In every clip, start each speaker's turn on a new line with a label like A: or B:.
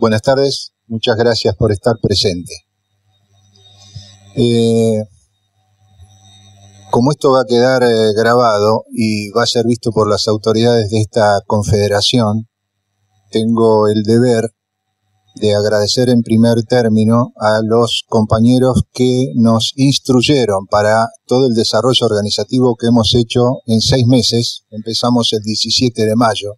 A: Buenas tardes, muchas gracias por estar presente. Como esto va a quedar grabado y va a ser visto por las autoridades de esta confederación, tengo el deber de agradecer en primer término a los compañeros que nos instruyeron para todo el desarrollo organizativo que hemos hecho en 6 meses. Empezamos el 17 de mayo.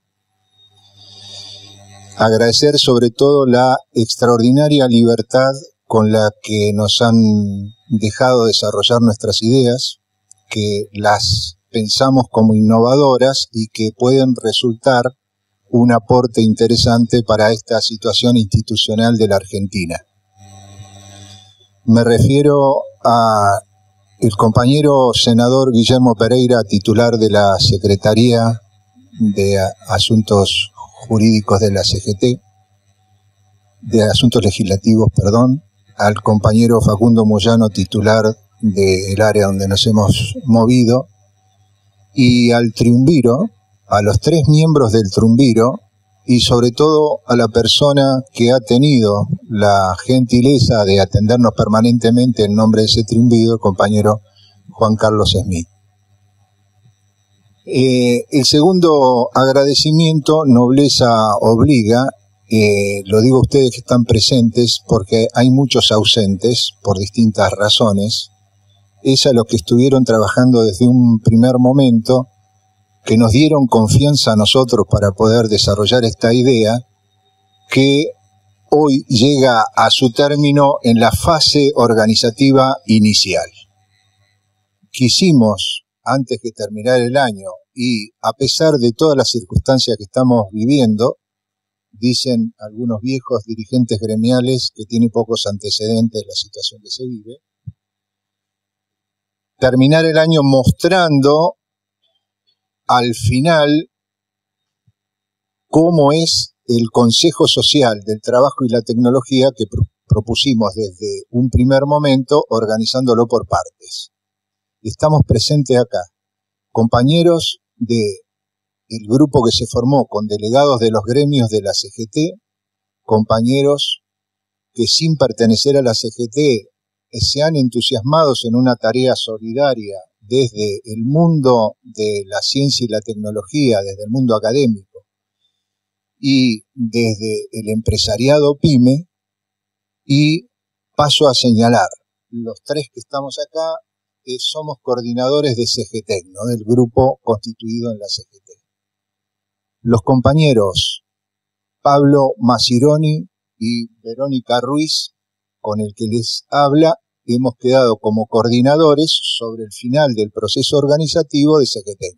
A: Agradecer sobre todo la extraordinaria libertad con la que nos han dejado desarrollar nuestras ideas, que las pensamos como innovadoras y que pueden resultar un aporte interesante para esta situación institucional de la Argentina. Me refiero a el compañero senador Guillermo Pereira, titular de la Secretaría de Asuntos Jurídicos de la CGT, de Asuntos Legislativos, al compañero Facundo Moyano, titular del área donde nos hemos movido, y al triunviro, a los 3 miembros del triunviro, y sobre todo a la persona que ha tenido la gentileza de atendernos permanentemente en nombre de ese triunviro, el compañero Juan Carlos Smith. El segundo agradecimiento, nobleza obliga, lo digo a ustedes que están presentes porque hay muchos ausentes por distintas razones, es a los que estuvieron trabajando desde un primer momento, que nos dieron confianza a nosotros para poder desarrollar esta idea, que hoy llega a su término en la fase organizativa inicial. Quisimos, antes que terminar el año, y a pesar de todas las circunstancias que estamos viviendo, dicen algunos viejos dirigentes gremiales que tiene pocos antecedentes la situación que se vive, terminar el año mostrando al final cómo es el Consejo Social del Trabajo y la Tecnología que propusimos desde un primer momento, organizándolo por partes. Estamos presentes acá, compañeros del grupo que se formó con delegados de los gremios de la CGT, compañeros que sin pertenecer a la CGT se han entusiasmado en una tarea solidaria desde el mundo de la ciencia y la tecnología, desde el mundo académico y desde el empresariado PYME, y paso a señalar, los 3 que estamos acá somos coordinadores de CGT, ¿no? Del grupo constituido en la CGT. Los compañeros Pablo Macironi y Verónica Ruiz, con el que les habla, hemos quedado como coordinadores sobre el final del proceso organizativo de CGT.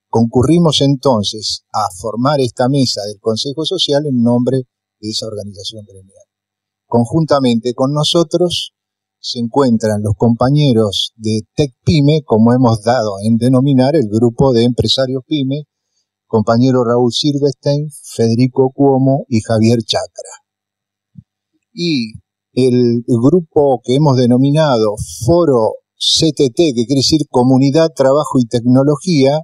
A: Concurrimos entonces a formar esta mesa del Consejo Social en nombre de esa organización gremial. Conjuntamente con nosotros se encuentran los compañeros de TecPyme, como hemos dado en denominar el grupo de empresarios PYME, compañero Raúl Silverstein, Federico Cuomo y Javier Chacra. Y el grupo que hemos denominado Foro CTT, que quiere decir Comunidad, Trabajo y Tecnología,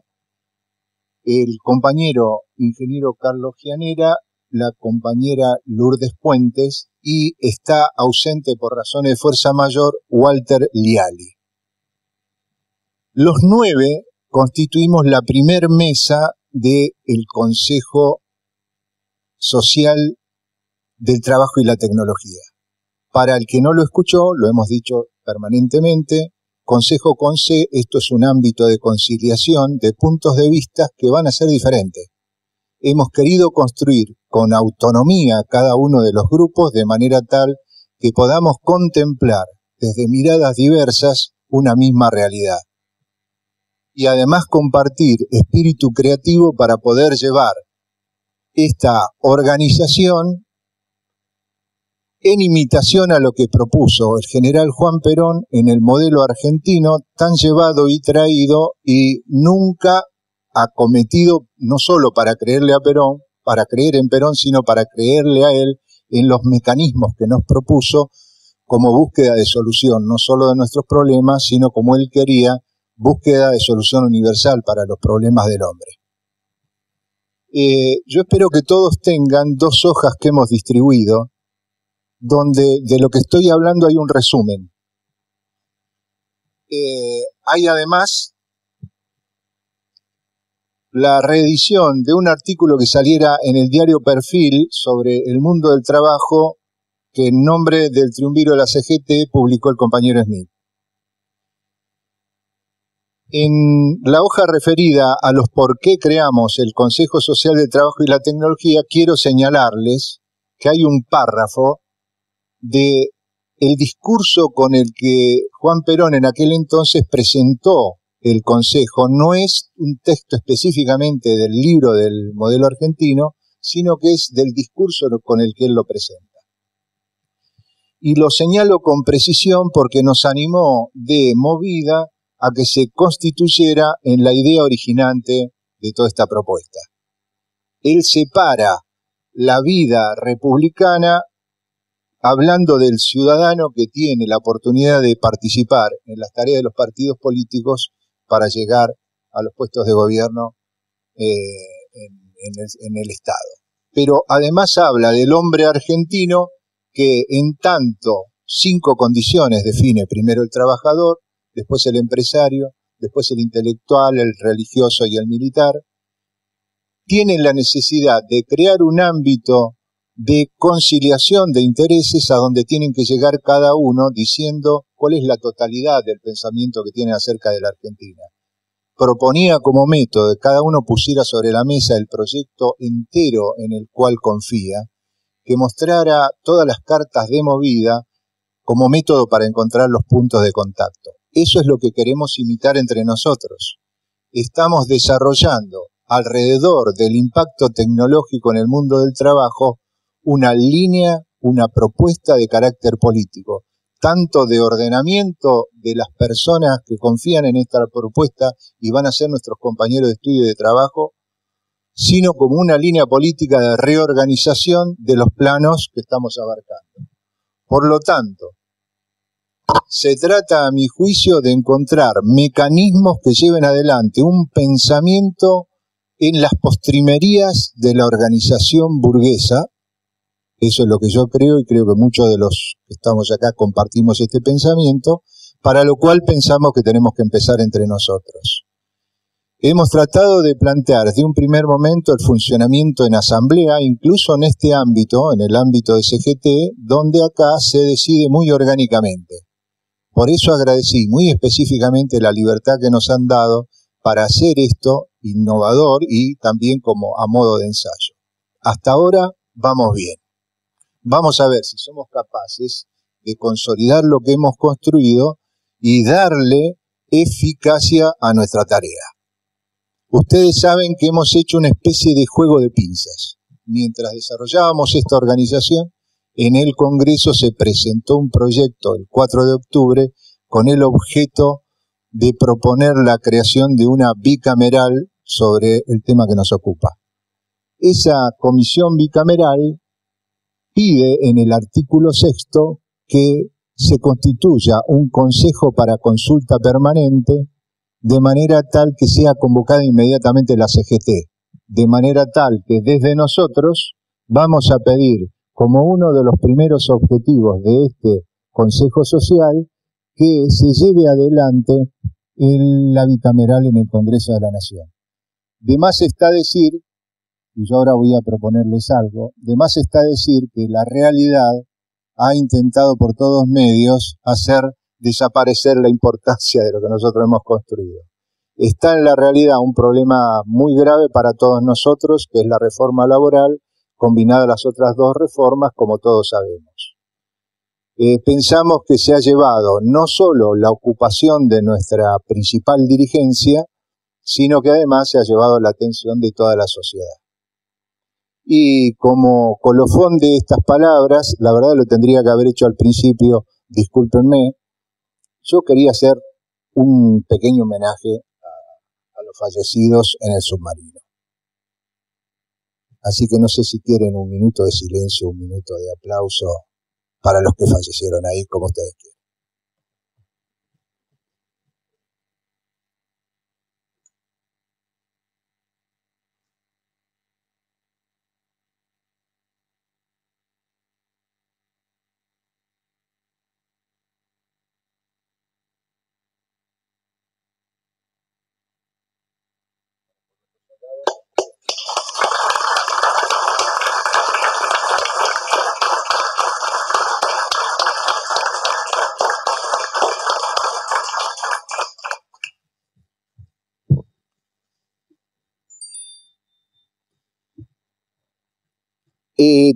A: el compañero ingeniero Carlos Gianera, la compañera Lourdes Puentes, y está ausente por razones de fuerza mayor Walter Liali. Los 9 constituimos la primer mesa del Consejo Social del Trabajo y la Tecnología. Para el que no lo escuchó, lo hemos dicho permanentemente, Consejo con C, esto es un ámbito de conciliación de puntos de vista que van a ser diferentes. Hemos querido construir con autonomía cada uno de los grupos de manera tal que podamos contemplar desde miradas diversas una misma realidad. Y además compartir espíritu creativo para poder llevar esta organización en imitación a lo que propuso el general Juan Perón en el modelo argentino, tan llevado y traído y nunca acometido, no solo para creerle a Perón, para creer en Perón, sino para creerle a él en los mecanismos que nos propuso como búsqueda de solución, no solo de nuestros problemas, sino como él quería, búsqueda de solución universal para los problemas del hombre. Yo espero que todos tengan 2 hojas que hemos distribuido, donde de lo que estoy hablando hay un resumen. Hay además la reedición de un artículo que saliera en el diario Perfil sobre el mundo del trabajo, que en nombre del triunviro de la CGT publicó el compañero Smith. En la hoja referida a los por qué creamos el Consejo Social del Trabajo y la Tecnología, quiero señalarles que hay un párrafo de el discurso con el que Juan Perón en aquel entonces presentó el Consejo. No es un texto específicamente del libro del modelo argentino, sino que es del discurso con el que él lo presenta. Y lo señalo con precisión porque nos animó de movida a que se constituyera en la idea originante de toda esta propuesta. Él separa la vida republicana hablando del ciudadano que tiene la oportunidad de participar en las tareas de los partidos políticos para llegar a los puestos de gobierno en el Estado. Pero además habla del hombre argentino que en tanto 5 condiciones define: primero el trabajador, después el empresario, después el intelectual, el religioso y el militar. Tienen la necesidad de crear un ámbito de conciliación de intereses a donde tienen que llegar cada uno diciendo cuál es la totalidad del pensamiento que tienen acerca de la Argentina. Proponía como método que cada uno pusiera sobre la mesa el proyecto entero en el cual confía, que mostrara todas las cartas de movida como método para encontrar los puntos de contacto. Eso es lo que queremos imitar entre nosotros. Estamos desarrollando alrededor del impacto tecnológico en el mundo del trabajo una línea, una propuesta de carácter político, tanto de ordenamiento de las personas que confían en esta propuesta y van a ser nuestros compañeros de estudio y de trabajo, sino como una línea política de reorganización de los planos que estamos abarcando. Por lo tanto, se trata, a mi juicio, de encontrar mecanismos que lleven adelante un pensamiento en las postrimerías de la organización burguesa. Eso es lo que yo creo, y creo que muchos de los que estamos acá compartimos este pensamiento, para lo cual pensamos que tenemos que empezar entre nosotros. Hemos tratado de plantear desde un primer momento el funcionamiento en asamblea, incluso en este ámbito, en el ámbito de CGT, donde acá se decide muy orgánicamente. Por eso agradecí muy específicamente la libertad que nos han dado para hacer esto innovador y también como a modo de ensayo. Hasta ahora vamos bien. Vamos a ver si somos capaces de consolidar lo que hemos construido y darle eficacia a nuestra tarea. Ustedes saben que hemos hecho una especie de juego de pinzas. Mientras desarrollábamos esta organización, en el Congreso se presentó un proyecto el 4 de octubre con el objeto de proponer la creación de una bicameral sobre el tema que nos ocupa. Esa comisión bicameral pide en el artículo 6 que se constituya un consejo para consulta permanente de manera tal que sea convocada inmediatamente la CGT, de manera tal que desde nosotros vamos a pedir como uno de los primeros objetivos de este Consejo Social que se lleve adelante la bicameral en el Congreso de la Nación. De más está decir, y yo ahora voy a proponerles algo, de más está decir que la realidad ha intentado por todos medios hacer desaparecer la importancia de lo que nosotros hemos construido. Está en la realidad un problema muy grave para todos nosotros, que es la reforma laboral, combinada a las otras 2 reformas, como todos sabemos. Pensamos que se ha llevado no solo la ocupación de nuestra principal dirigencia, sino que además se ha llevado la atención de toda la sociedad. Y como colofón de estas palabras, la verdad lo tendría que haber hecho al principio, discúlpenme, yo quería hacer un pequeño homenaje a los fallecidos en el submarino. Así que no sé si quieren un minuto de silencio, un minuto de aplauso para los que fallecieron ahí, como ustedes quieran.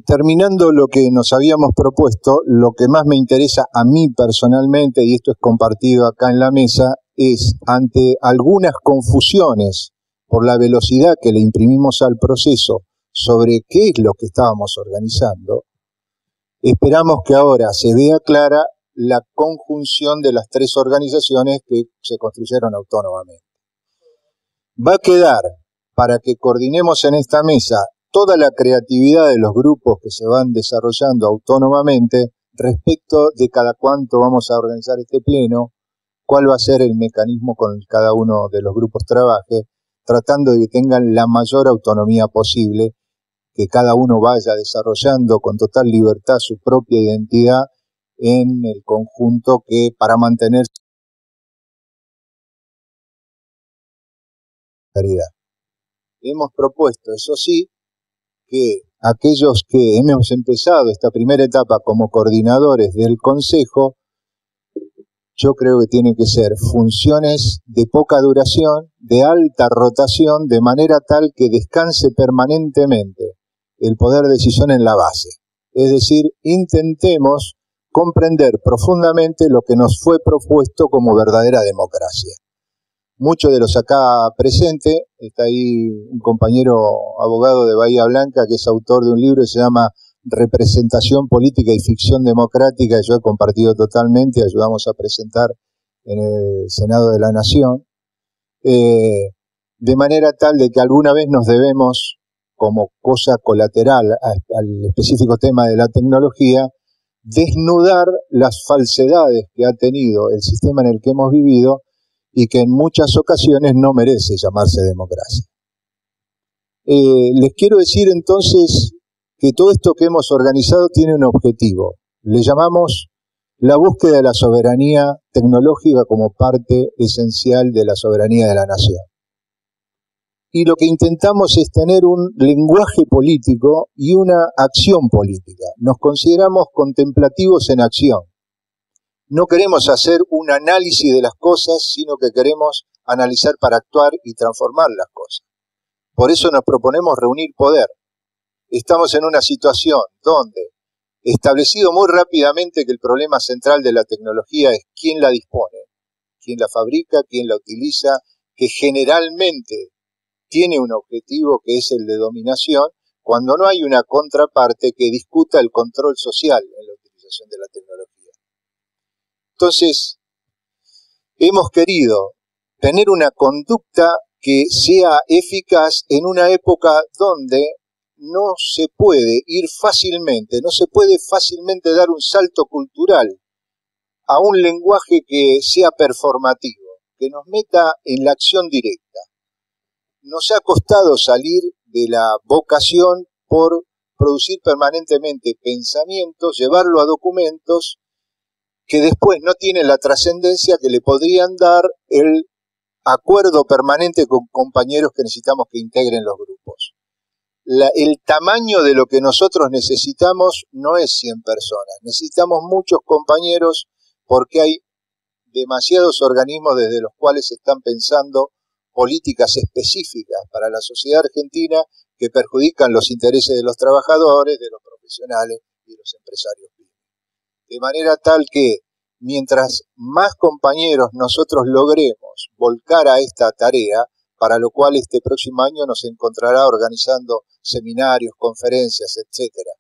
A: Terminando lo que nos habíamos propuesto, lo que más me interesa a mí personalmente, y esto es compartido acá en la mesa, es ante algunas confusiones por la velocidad que le imprimimos al proceso sobre qué es lo que estábamos organizando, esperamos que ahora se vea clara la conjunción de las tres organizaciones que se construyeron autónomamente. Va a quedar, para que coordinemos en esta mesa toda la creatividad de los grupos que se van desarrollando autónomamente respecto de cada cuánto vamos a organizar este pleno, cuál va a ser el mecanismo con el que cada uno de los grupos trabaje, tratando de que tengan la mayor autonomía posible, que cada uno vaya desarrollando con total libertad su propia identidad en el conjunto que para mantener la realidad. Hemos propuesto, eso sí, que aquellos que hemos empezado esta primera etapa como coordinadores del Consejo, yo creo que tienen que ser funciones de poca duración, de alta rotación, de manera tal que descanse permanentemente el poder de decisión en la base. Es decir, intentemos comprender profundamente lo que nos fue propuesto como verdadera democracia. Muchos de los acá presentes, está ahí un compañero abogado de Bahía Blanca que es autor de un libro que se llama Representación Política y Ficción Democrática, que yo he compartido totalmente, ayudamos a presentar en el Senado de la Nación, de manera tal de que alguna vez nos debemos, como cosa colateral al específico tema de la tecnología, desnudar las falsedades que ha tenido el sistema en el que hemos vivido y que en muchas ocasiones no merece llamarse democracia. Les quiero decir entonces que todo esto que hemos organizado tiene un objetivo. Le llamamos la búsqueda de la soberanía tecnológica como parte esencial de la soberanía de la nación. Y lo que intentamos es tener un lenguaje político y una acción política. Nos consideramos contemplativos en acción. No queremos hacer un análisis de las cosas, sino que queremos analizar para actuar y transformar las cosas. Por eso nos proponemos reunir poder. Estamos en una situación donde, establecido muy rápidamente que el problema central de la tecnología es quién la dispone, quién la fabrica, quién la utiliza, que generalmente tiene un objetivo que es el de dominación, cuando no hay una contraparte que discuta el control social en la utilización de la tecnología. Entonces, hemos querido tener una conducta que sea eficaz en una época donde no se puede ir fácilmente, no se puede fácilmente dar un salto cultural a un lenguaje que sea performativo, que nos meta en la acción directa. Nos ha costado salir de la vocación por producir permanentemente pensamientos, llevarlo a documentos que después no tienen la trascendencia que le podrían dar el acuerdo permanente con compañeros que necesitamos que integren los grupos. El tamaño de lo que nosotros necesitamos no es 100 personas, necesitamos muchos compañeros porque hay demasiados organismos desde los cuales se están pensando políticas específicas para la sociedad argentina que perjudican los intereses de los trabajadores, de los profesionales y de los empresarios. De manera tal que mientras más compañeros nosotros logremos volcar a esta tarea, para lo cual este próximo año nos encontrará organizando seminarios, conferencias, etcétera,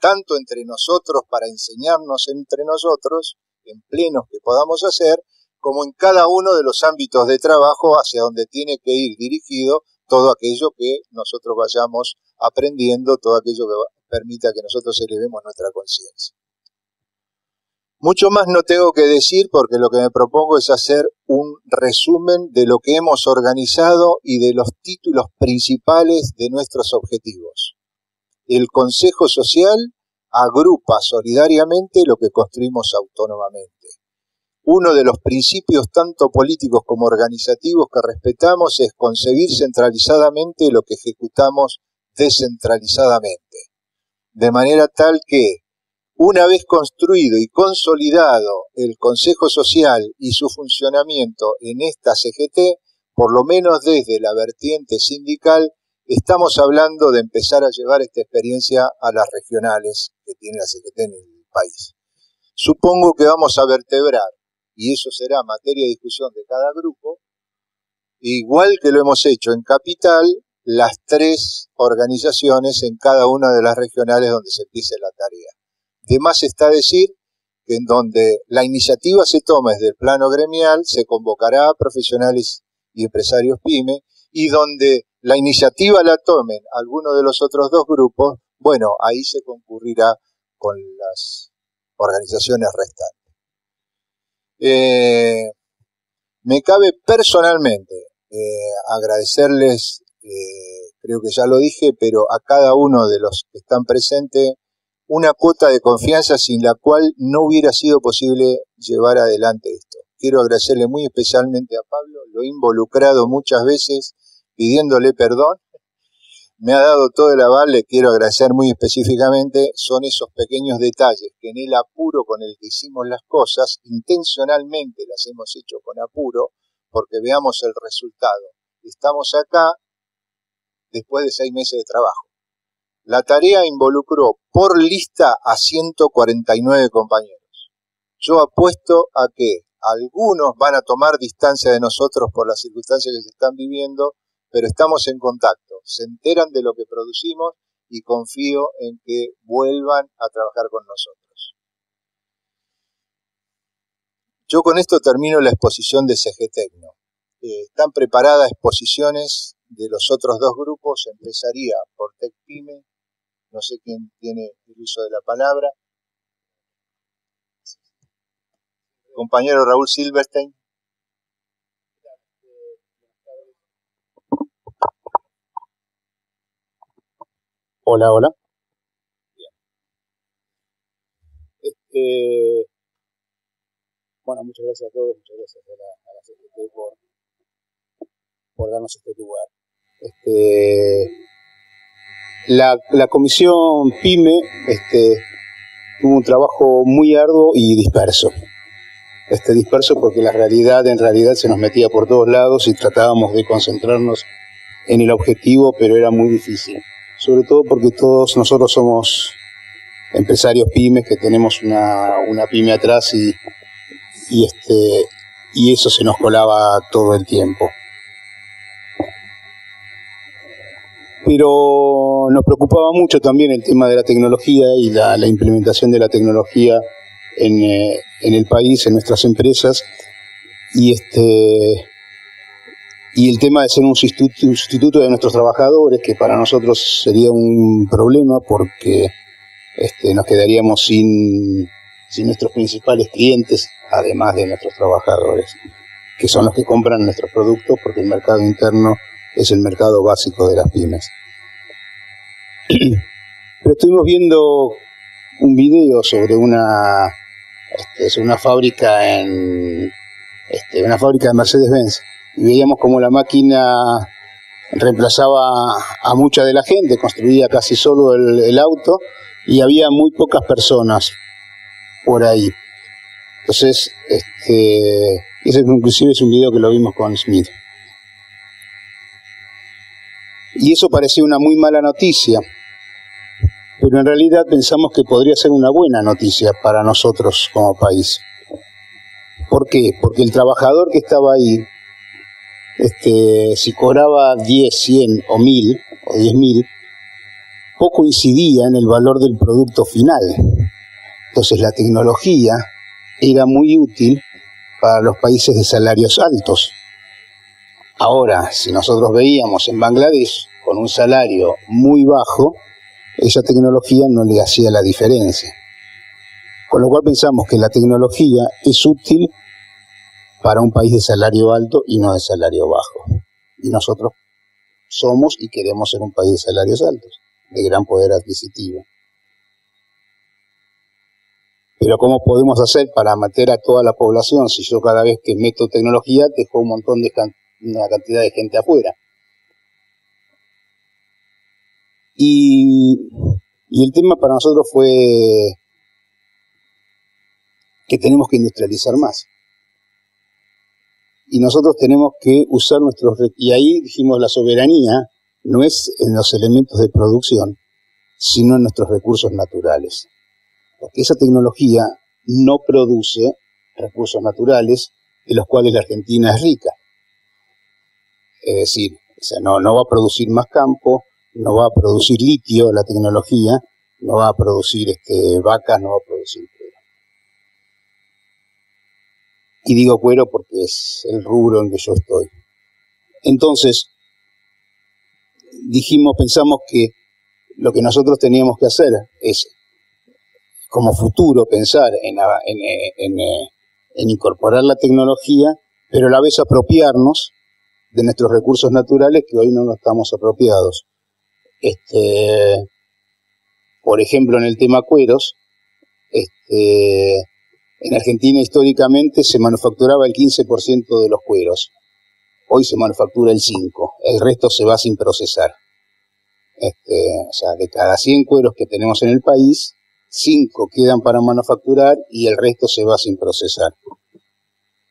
A: tanto entre nosotros para enseñarnos entre nosotros, en plenos que podamos hacer, como en cada uno de los ámbitos de trabajo hacia donde tiene que ir dirigido todo aquello que nosotros vayamos aprendiendo, todo aquello que permita que nosotros elevemos nuestra conciencia. Mucho más no tengo que decir porque lo que me propongo es hacer un resumen de lo que hemos organizado y de los títulos principales de nuestros objetivos. El Consejo Social agrupa solidariamente lo que construimos autónomamente. uno de los principios tanto políticos como organizativos que respetamos es concebir centralizadamente lo que ejecutamos descentralizadamente. De manera tal que, una vez construido y consolidado el Consejo Social y su funcionamiento en esta CGT, por lo menos desde la vertiente sindical, estamos hablando de empezar a llevar esta experiencia a las regionales que tiene la CGT en el país. Supongo que vamos a vertebrar, y eso será materia de discusión de cada grupo, igual que lo hemos hecho en Capital, las 3 organizaciones en cada una de las regionales donde se empiece la tarea. De más está decir que en donde la iniciativa se toma desde el plano gremial, se convocará a profesionales y empresarios PYME, y donde la iniciativa la tomen alguno de los otros 2 grupos, bueno, ahí se concurrirá con las organizaciones restantes. Me cabe personalmente agradecerles, creo que ya lo dije, pero a cada uno de los que están presentes, una cuota de confianza sin la cual no hubiera sido posible llevar adelante esto. Quiero agradecerle muy especialmente a Pablo, lo he involucrado muchas veces pidiéndole perdón, me ha dado todo el aval, le quiero agradecer muy específicamente, son esos pequeños detalles que en el apuro con el que hicimos las cosas, intencionalmente las hemos hecho con apuro, porque veamos el resultado. Estamos acá después de 6 meses de trabajo. La tarea involucró por lista a 149 compañeros. Yo apuesto a que algunos van a tomar distancia de nosotros por las circunstancias que se están viviendo, pero estamos en contacto, se enteran de lo que producimos y confío en que vuelvan a trabajar con nosotros. Yo con esto termino la exposición de CGTecno. Están preparadas exposiciones de los otros 2 grupos, empezaría por TecPyme, no sé quién tiene el uso de la palabra. Compañero Raúl Silverstein.
B: Hola, hola. Bueno, muchas gracias a todos, muchas gracias a la CGT por darnos este lugar. La comisión PYME tuvo un trabajo muy arduo y disperso. Disperso porque en realidad se nos metía por todos lados y tratábamos de concentrarnos en el objetivo, pero era muy difícil. Sobre todo porque todos nosotros somos empresarios pymes que tenemos una pyme atrás y eso se nos colaba todo el tiempo. Pero nos preocupaba mucho también el tema de la tecnología y la implementación de la tecnología en el país, en nuestras empresas, y el tema de ser un sustituto de nuestros trabajadores, que para nosotros sería un problema porque nos quedaríamos sin nuestros principales clientes, además de nuestros trabajadores, que son los que compran nuestros productos, porque el mercado interno es el mercado básico de las pymes. Pero estuvimos viendo un video sobre una fábrica una fábrica de Mercedes-Benz, y veíamos como la máquina reemplazaba a mucha de la gente, construía casi solo el auto, y había muy pocas personas por ahí. Entonces, ese inclusive es un video que lo vimos con Smith. Y eso parecía una muy mala noticia, pero en realidad pensamos que podría ser una buena noticia para nosotros como país. ¿Por qué? Porque el trabajador que estaba ahí, si cobraba 10, 100 o 1000 o 10.000, poco incidía en el valor del producto final. Entonces la tecnología era muy útil para los países de salarios altos. Ahora, si nosotros veíamos en Bangladesh con un salario muy bajo, esa tecnología no le hacía la diferencia. Con lo cual pensamos que la tecnología es útil para un país de salario alto y no de salario bajo. Y nosotros somos y queremos ser un país de salarios altos, de gran poder adquisitivo. Pero ¿cómo podemos hacer para meter a toda la población si yo cada vez que meto tecnología dejo un montón de una cantidad de gente afuera? Y el tema para nosotros fue que tenemos que industrializar más. Y nosotros tenemos que usar y ahí dijimos, la soberanía no es en los elementos de producción, sino en nuestros recursos naturales. Porque esa tecnología no produce recursos naturales de los cuales la Argentina es rica. Es decir, no va a producir más campo, no va a producir litio la tecnología, no va a producir vacas, no va a producir cuero. Y digo cuero porque es el rubro en que yo estoy. Entonces, pensamos que lo que nosotros teníamos que hacer es, como futuro, pensar en incorporar la tecnología, pero a la vez apropiarnos de nuestros recursos naturales que hoy no nos estamos apropiados. Por ejemplo, en el tema cueros, en Argentina históricamente se manufacturaba el 15% de los cueros. Hoy se manufactura el 5%, el resto se va sin procesar. O sea, de cada 100 cueros que tenemos en el país, 5 quedan para manufacturar y el resto se va sin procesar.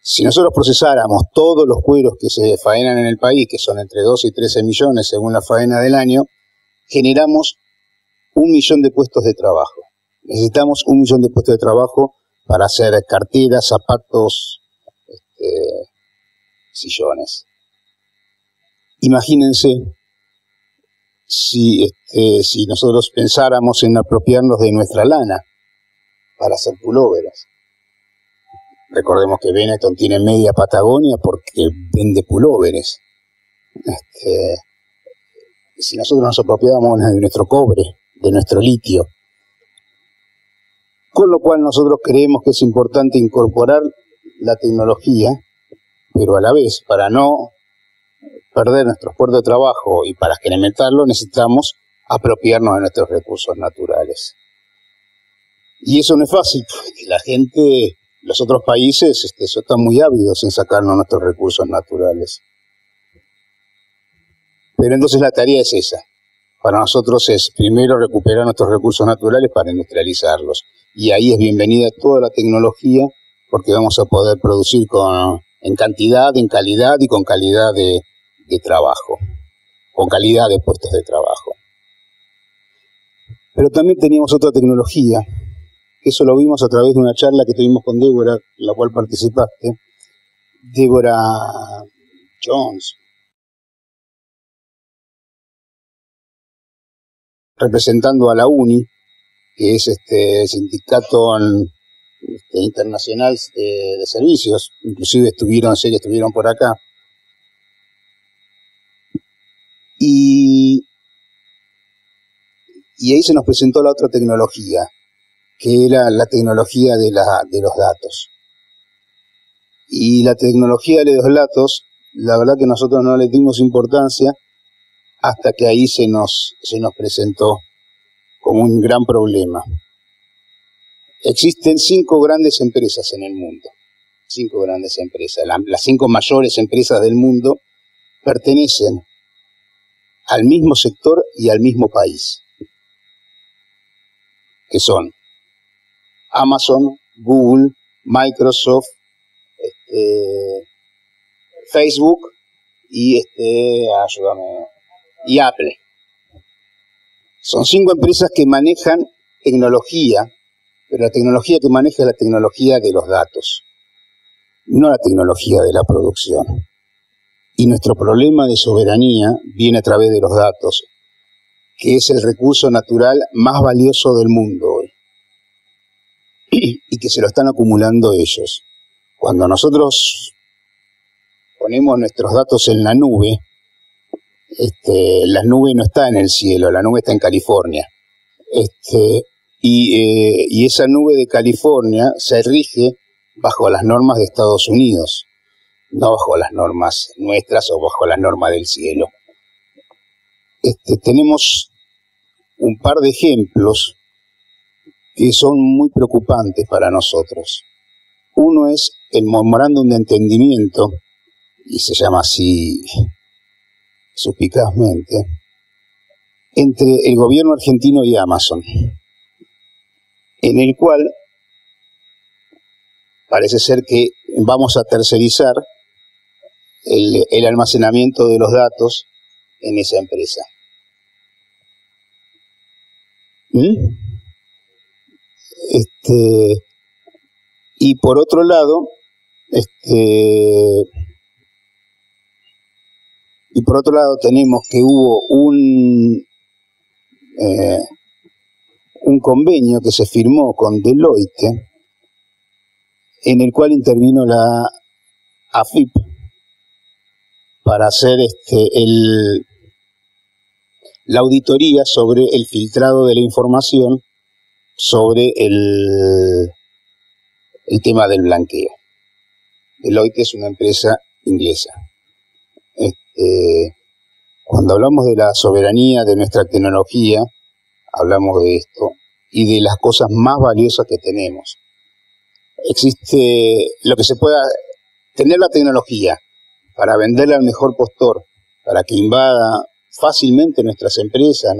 B: Si nosotros procesáramos todos los cueros que se faenan en el país, que son entre 12 y 13 millones según la faena del año, generamos 1 millón de puestos de trabajo. Necesitamos 1 millón de puestos de trabajo para hacer carteras, zapatos, sillones. Imagínense si nosotros pensáramos en apropiarnos de nuestra lana para hacer pulóveres. Recordemos que Benetton tiene media Patagonia porque vende pulóveres. Si nosotros nos apropiáramos de nuestro cobre, de nuestro litio, con lo cual nosotros creemos que es importante incorporar la tecnología, pero a la vez, para no perder nuestros puestos de trabajo y para incrementarlo, necesitamos apropiarnos de nuestros recursos naturales. Y eso no es fácil, porque la gente, los otros países, están muy ávidos en sacarnos nuestros recursos naturales. Pero entonces la tarea es esa. Para nosotros es primero recuperar nuestros recursos naturales para industrializarlos. Y ahí es bienvenida toda la tecnología, porque vamos a poder producir en cantidad, en calidad y con calidad de trabajo, con calidad de puestos de trabajo. Pero también teníamos otra tecnología, que eso lo vimos a través de una charla que tuvimos con Débora, en la cual participaste, Débora Jones, representando a la UNI, que es el sindicato internacional de servicios, inclusive estuvieron por acá. Y ahí se nos presentó la otra tecnología, que era la tecnología de los datos. Y la tecnología de los datos, la verdad que nosotros no le dimos importancia hasta que ahí se nos presentó como un gran problema. Existen 5 grandes empresas en el mundo. 5 grandes empresas. Las 5 mayores empresas del mundo pertenecen al mismo sector y al mismo país, que son Amazon, Google, Microsoft, Facebook y y Apple. Son 5 empresas que manejan tecnología, pero la tecnología que maneja es la tecnología de los datos, no la tecnología de la producción. Y nuestro problema de soberanía viene a través de los datos, que es el recurso natural más valioso del mundo hoy, y que se lo están acumulando ellos. Cuando nosotros ponemos nuestros datos en la nube no está en el cielo, la nube está en California. Y esa nube de California se rige bajo las normas de Estados Unidos, no bajo las normas nuestras o bajo las normas del cielo. Tenemos un par de ejemplos que son muy preocupantes para nosotros. Uno es el memorándum de entendimiento, y se llama así suspicazmente, entre el gobierno argentino y Amazon, en el cual parece ser que vamos a tercerizar el almacenamiento de los datos en esa empresa. Y por otro lado, tenemos que hubo un convenio que se firmó con Deloitte, en el cual intervino la AFIP para hacer la auditoría sobre el filtrado de la información sobre el tema del blanqueo. Deloitte es una empresa inglesa. Cuando hablamos de la soberanía de nuestra tecnología, hablamos de esto y de las cosas más valiosas que tenemos. Existe lo que se pueda tener la tecnología para venderla al mejor postor, para que invada fácilmente nuestras empresas,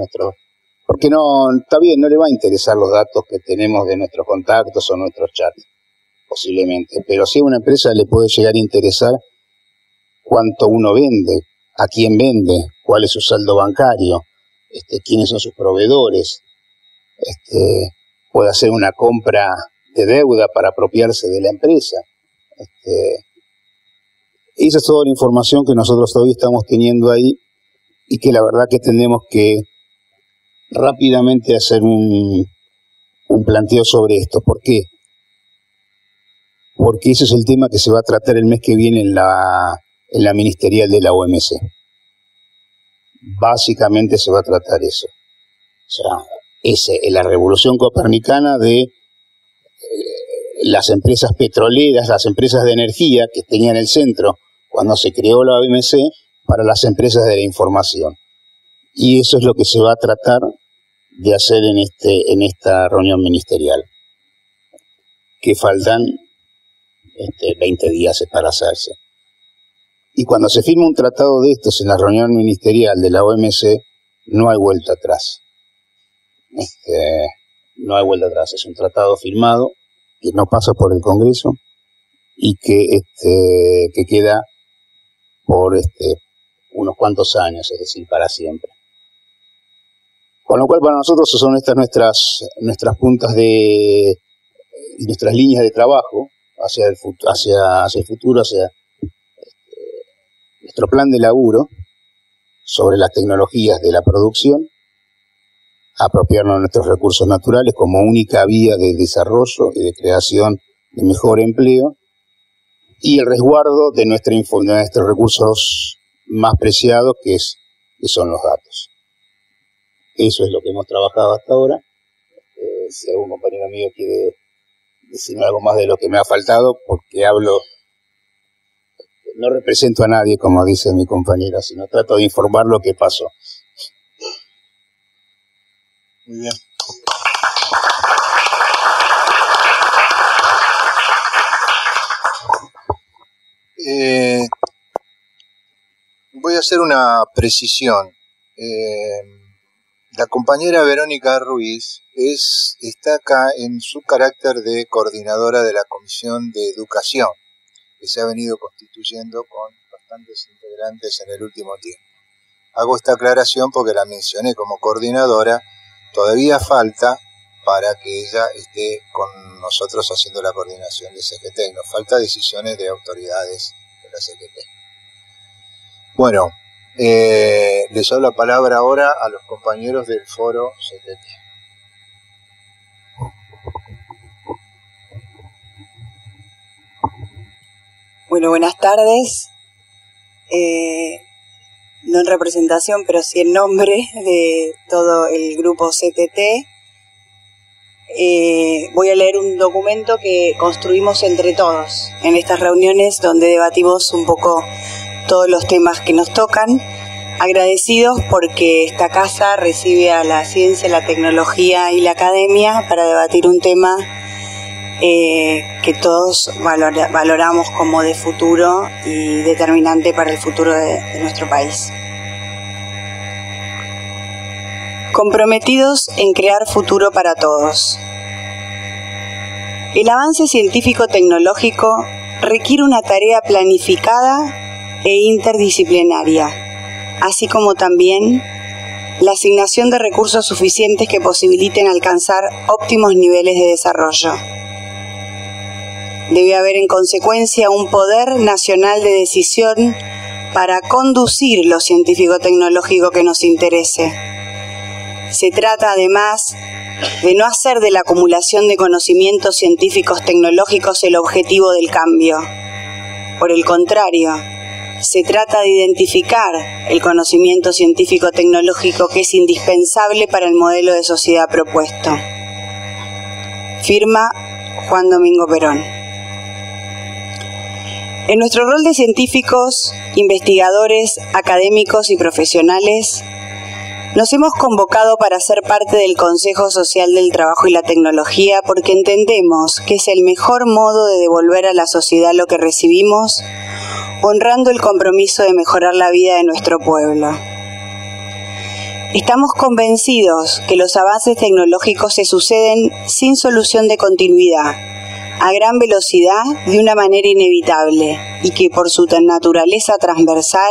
B: porque no, está bien, no le va a interesar los datos que tenemos de nuestros contactos o nuestros chats, posiblemente, pero sí a una empresa le puede llegar a interesar cuánto uno vende, a quién vende, cuál es su saldo bancario, quiénes son sus proveedores, puede hacer una compra de deuda para apropiarse de la empresa. Esa es toda la información que nosotros todavía estamos teniendo ahí y que la verdad que tenemos que rápidamente hacer un planteo sobre esto. ¿Por qué? Porque ese es el tema que se va a tratar el mes que viene en la ministerial de la OMC. Básicamente se va a tratar eso. O sea, la revolución copernicana de las empresas petroleras, las empresas de energía que tenían el centro cuando se creó la OMC para las empresas de la información. Y eso es lo que se va a tratar de hacer en esta reunión ministerial, que faltan 20 días para hacerse. Y cuando se firma un tratado de estos en la reunión ministerial de la OMC, no hay vuelta atrás. No hay vuelta atrás. Es un tratado firmado que no pasa por el Congreso y que queda por unos cuantos años, es decir, para siempre. Con lo cual, para nosotros son estas nuestras puntas y nuestras líneas de trabajo hacia el futuro, hacia nuestro plan de laburo sobre las tecnologías de la producción, apropiarnos de nuestros recursos naturales como única vía de desarrollo y de creación de mejor empleo, y el resguardo de nuestros recursos más preciados, que son los datos. Eso es lo que hemos trabajado hasta ahora. Si algún compañero mío quiere decirme algo más de lo que me ha faltado, porque no represento a nadie, como dice mi compañera, sino trato de informar lo que pasó.
A: Muy bien. Voy a hacer una precisión. La compañera Verónica Ruiz está acá en su carácter de coordinadora de la Comisión de Educación, que se ha venido constituyendo con bastantes integrantes en el último tiempo. Hago esta aclaración porque la mencioné como coordinadora. Todavía falta para que ella esté con nosotros haciendo la coordinación de CGT. Nos falta decisiones de autoridades de la CGT. Bueno, les doy la palabra ahora a los compañeros del foro CGT.
C: Bueno, buenas tardes. No en representación, pero sí en nombre de todo el grupo CTT. Voy a leer un documento que construimos entre todos en estas reuniones donde debatimos un poco todos los temas que nos tocan. agradecidos porque esta casa recibe a la ciencia, la tecnología y la academia para debatir un tema que todos valoramos como de futuro y determinante para el futuro de nuestro país. Comprometidos en crear futuro para todos. El avance científico-tecnológico requiere una tarea planificada e interdisciplinaria, así como también la asignación de recursos suficientes que posibiliten alcanzar óptimos niveles de desarrollo. Debe haber en consecuencia un poder nacional de decisión para conducir lo científico-tecnológico que nos interese. Se trata además de no hacer de la acumulación de conocimientos científicos tecnológicos el objetivo del cambio. Por el contrario, se trata de identificar el conocimiento científico-tecnológico que es indispensable para el modelo de sociedad propuesto. Firma Juan Domingo Perón. En nuestro rol de científicos, investigadores, académicos y profesionales, nos hemos convocado para ser parte del Consejo Social del Trabajo y la Tecnología porque entendemos que es el mejor modo de devolver a la sociedad lo que recibimos, honrando el compromiso de mejorar la vida de nuestro pueblo. Estamos convencidos que los avances tecnológicos se suceden sin solución de continuidad, a gran velocidad, de una manera inevitable, y que por su naturaleza transversal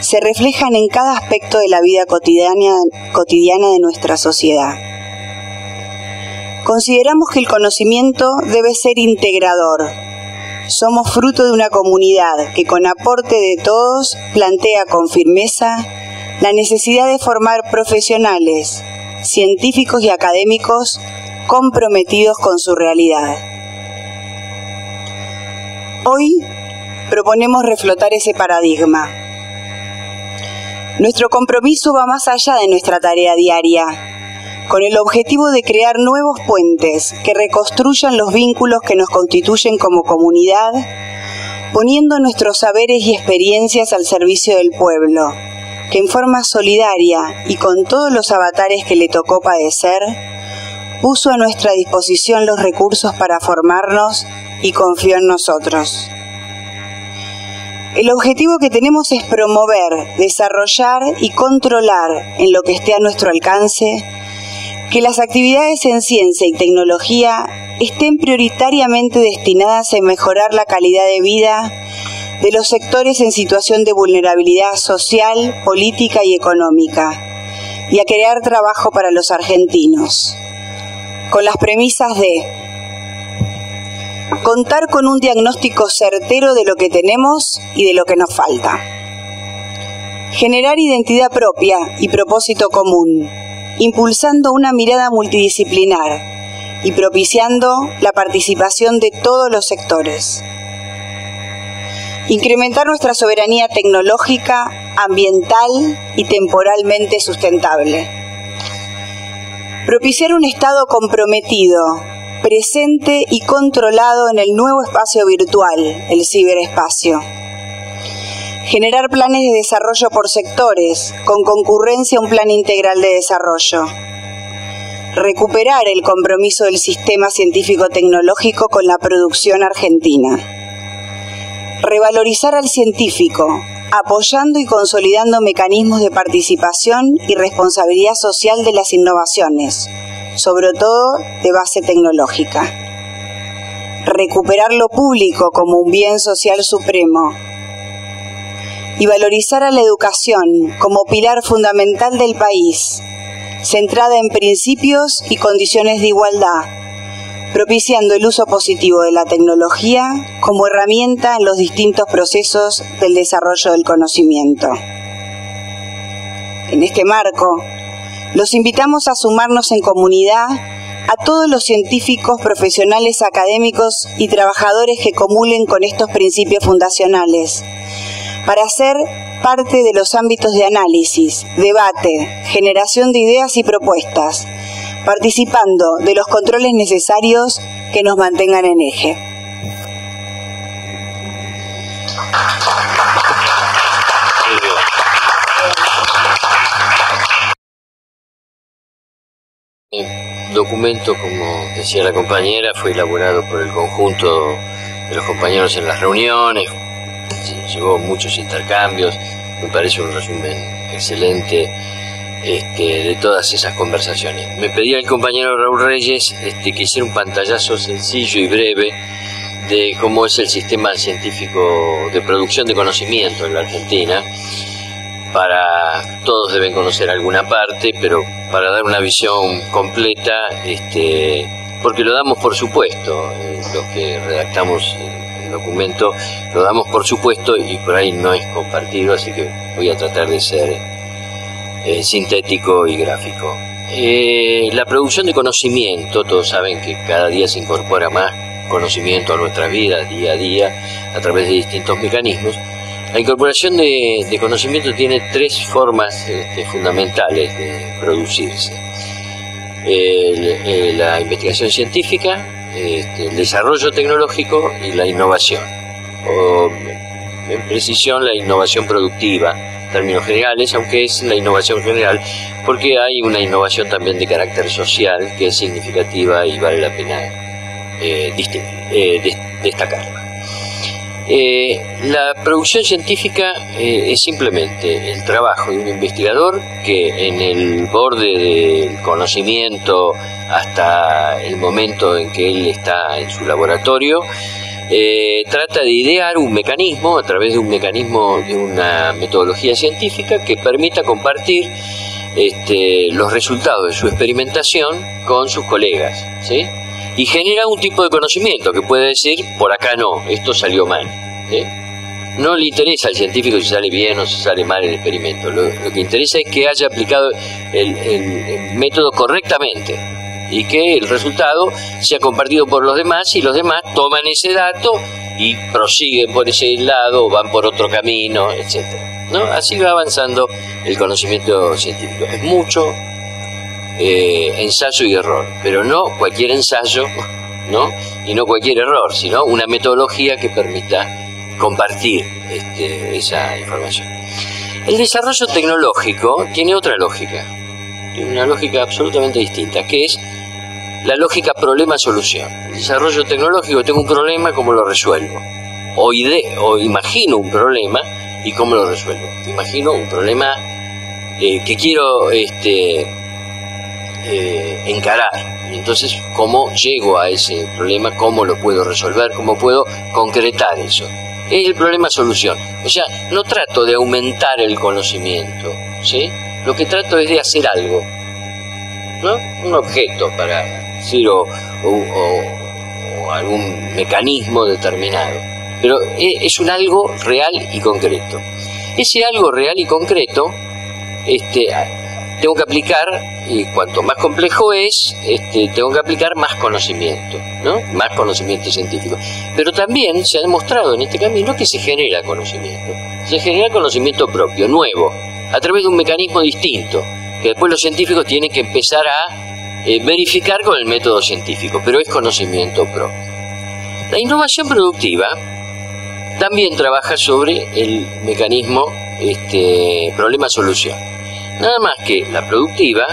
C: se reflejan en cada aspecto de la vida cotidiana de nuestra sociedad. Consideramos que el conocimiento debe ser integrador. Somos fruto de una comunidad que con aporte de todos plantea con firmeza la necesidad de formar profesionales, científicos y académicos comprometidos con su realidad. Hoy proponemos reflotar ese paradigma. Nuestro compromiso va más allá de nuestra tarea diaria, con el objetivo de crear nuevos puentes que reconstruyan los vínculos que nos constituyen como comunidad, poniendo nuestros saberes y experiencias al servicio del pueblo, que en forma solidaria y con todos los avatares que le tocó padecer, puso a nuestra disposición los recursos para formarnos y confió en nosotros. El objetivo que tenemos es promover, desarrollar y controlar en lo que esté a nuestro alcance que las actividades en ciencia y tecnología estén prioritariamente destinadas a mejorar la calidad de vida de los sectores en situación de vulnerabilidad social, política y económica, y a crear trabajo para los argentinos, con las premisas de contar con un diagnóstico certero de lo que tenemos y de lo que nos falta. Generar identidad propia y propósito común, impulsando una mirada multidisciplinar y propiciando la participación de todos los sectores. Incrementar nuestra soberanía tecnológica, ambiental y temporalmente sustentable. Propiciar un Estado comprometido, presente y controlado en el nuevo espacio virtual, el ciberespacio. Generar planes de desarrollo por sectores, con concurrencia a un plan integral de desarrollo. Recuperar el compromiso del sistema científico-tecnológico con la producción argentina. Revalorizar al científico, apoyando y consolidando mecanismos de participación y responsabilidad social de las innovaciones, sobre todo de base tecnológica. Recuperar lo público como un bien social supremo y valorizar a la educación como pilar fundamental del país, centrada en principios y condiciones de igualdad, propiciando el uso positivo de la tecnología como herramienta en los distintos procesos del desarrollo del conocimiento. En este marco, los invitamos a sumarnos en comunidad a todos los científicos, profesionales, académicos y trabajadores que comulguen con estos principios fundacionales, para ser parte de los ámbitos de análisis, debate, generación de ideas y propuestas, participando de los controles necesarios que nos mantengan en eje.
D: documento, como decía la compañera, fue elaborado por el conjunto de los compañeros en las reuniones, llevó muchos intercambios, me parece un resumen excelente de todas esas conversaciones. Me pedía el compañero Raúl Reyes que hiciera un pantallazo sencillo y breve de cómo es el sistema científico de producción de conocimiento en la Argentina. Todos deben conocer alguna parte, pero para dar una visión completa, porque lo damos por supuesto, los que redactamos el documento, lo damos por supuesto y por ahí no es compartido, así que voy a tratar de ser sintético y gráfico. La producción de conocimiento, todos saben que cada día se incorpora más conocimiento a nuestra vida, día a día, a través de distintos mecanismos. La incorporación de conocimiento tiene tres formas fundamentales de producirse. La investigación científica, el desarrollo tecnológico y la innovación. O, en precisión, la innovación productiva, en términos generales, aunque es la innovación general, porque hay una innovación también de carácter social que es significativa y vale la pena destacarla. La producción científica es simplemente el trabajo de un investigador que en el borde del conocimiento hasta el momento en que él está en su laboratorio trata de idear un mecanismo a través de un mecanismo de una metodología científica que permita compartir los resultados de su experimentación con sus colegas, ¿sí? Y genera un tipo de conocimiento que puede decir, por acá no, esto salió mal. No le interesa al científico si sale bien o si sale mal el experimento. Lo que interesa es que haya aplicado el método correctamente y que el resultado sea compartido por los demás y los demás toman ese dato y prosiguen por ese lado o van por otro camino, etc. ¿No? Así va avanzando el conocimiento científico. Es mucho ensayo y error, pero no cualquier ensayo, ¿no? Y no cualquier error, sino una metodología que permita compartir esa información. El desarrollo tecnológico tiene otra lógica, tiene una lógica absolutamente distinta, que es la lógica problema-solución. El desarrollo tecnológico, tengo un problema, ¿cómo lo resuelvo? O imagino un problema y cómo lo resuelvo. Imagino un problema que quiero encarar. Y entonces, ¿cómo llego a ese problema? ¿Cómo lo puedo resolver? ¿Cómo puedo concretar eso? Es el problema-solución. O sea, no trato de aumentar el conocimiento, ¿sí? Lo que trato es de hacer algo, ¿no? Un objeto, para decir, o algún mecanismo determinado. Pero es un algo real y concreto. Ese algo real y concreto, tengo que aplicar, y cuanto más complejo es, tengo que aplicar más conocimiento, ¿no? Más conocimiento científico. Pero también se ha demostrado en este camino que se genera conocimiento. Se genera conocimiento propio, nuevo, a través de un mecanismo distinto, que después los científicos tienen que empezar a verificar con el método científico, pero es conocimiento propio. La innovación productiva también trabaja sobre el mecanismo problema-solución. Nada más que la productiva,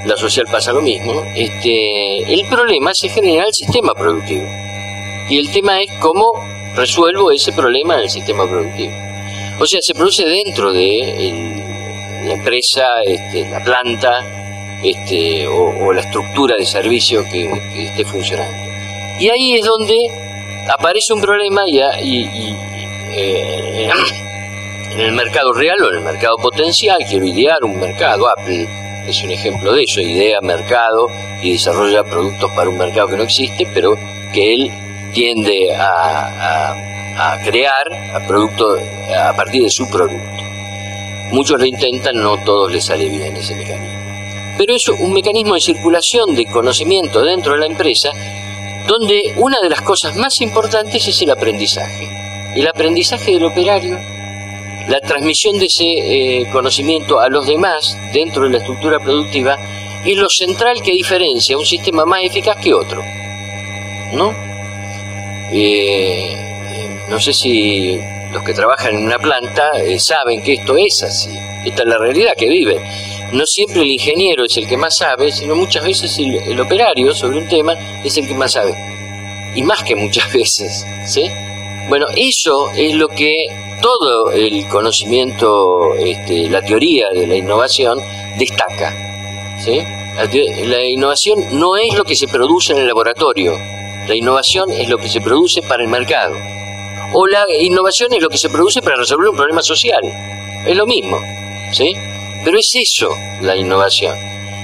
D: la social pasa lo mismo, el problema se genera en el sistema productivo. Y el tema es cómo resuelvo ese problema en el sistema productivo. O sea, se produce dentro de la empresa, la planta, o la estructura de servicio que esté funcionando. Y ahí es donde aparece un problema en el mercado real o en el mercado potencial. Quiero idear un mercado. Apple es un ejemplo de eso, idea mercado y desarrolla productos para un mercado que no existe, pero que él tiende a crear a partir de su producto. Muchos lo intentan, no todos les sale bien ese mecanismo. Pero es un mecanismo de circulación de conocimiento dentro de la empresa, donde una de las cosas más importantes es el aprendizaje. El aprendizaje del operario, la transmisión de ese conocimiento a los demás dentro de la estructura productiva, es lo central que diferencia un sistema más eficaz que otro, ¿no? No sé si los que trabajan en una planta saben que esto es así. Esta es la realidad que viven. no siempre el ingeniero es el que más sabe, sino muchas veces el operario sobre un tema es el que más sabe. Y más que muchas veces, ¿sí? Bueno, eso es lo que todo el conocimiento, la teoría de la innovación destaca, ¿sí? La innovación no es lo que se produce en el laboratorio, la innovación es lo que se produce para el mercado. O la innovación es lo que se produce para resolver un problema social. Es lo mismo, ¿sí? Pero es eso, la innovación.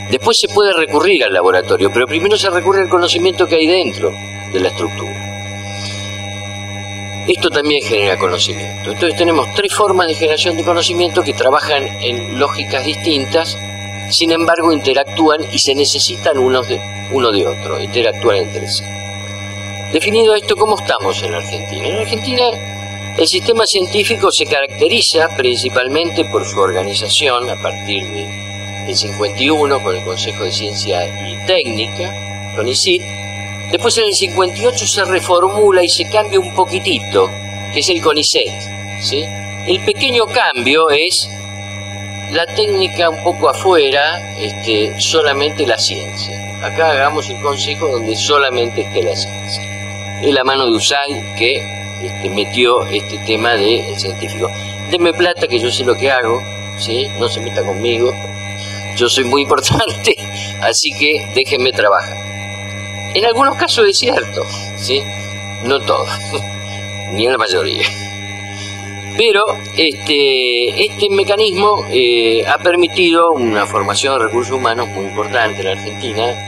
D: Después se puede recurrir al laboratorio, pero primero se recurre al conocimiento que hay dentro de la estructura. Esto también genera conocimiento. Entonces tenemos 3 formas de generación de conocimiento que trabajan en lógicas distintas, sin embargo interactúan y se necesitan uno de otro, interactúan entre sí. Definido esto, ¿cómo estamos en Argentina? En Argentina el sistema científico se caracteriza principalmente por su organización a partir del 51 con el Consejo de Ciencia y Técnica, CONICYT. Después en el 58 se reformula y se cambia un poquitito, que es el CONICET, ¿sí? El pequeño cambio es la técnica un poco afuera, solamente la ciencia. Acá hagamos el consejo donde solamente esté la ciencia. Es la mano de USAID que metió este tema del científico. Deme plata que yo sé lo que hago, ¿sí? No se meta conmigo, yo soy muy importante, así que déjenme trabajar. En algunos casos es cierto, ¿sí? No todos, ni en la mayoría. Pero este mecanismo ha permitido una formación de recursos humanos muy importante en la Argentina.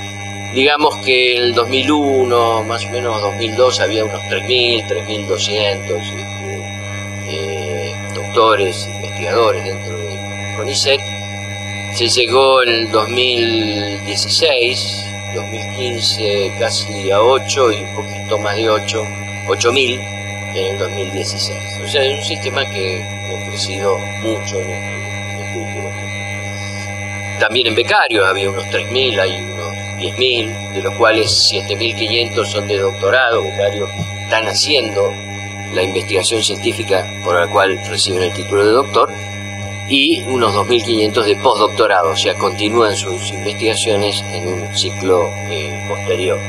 D: Digamos que en el 2001, más o menos 2002, había unos 3.000, 3.200 doctores, investigadores dentro de CONICET. Se llegó en el 2016, 2015 casi a 8 y un poquito más de 8.000 en el 2016. O sea, es un sistema que ha crecido mucho en este último tiempo. También en becarios había unos 3.000, hay unos 10.000, de los cuales 7.500 son de doctorado, becarios están haciendo la investigación científica por la cual reciben el título de doctor, y unos 2.500 de postdoctorado, o sea, continúan sus investigaciones en un ciclo posterior.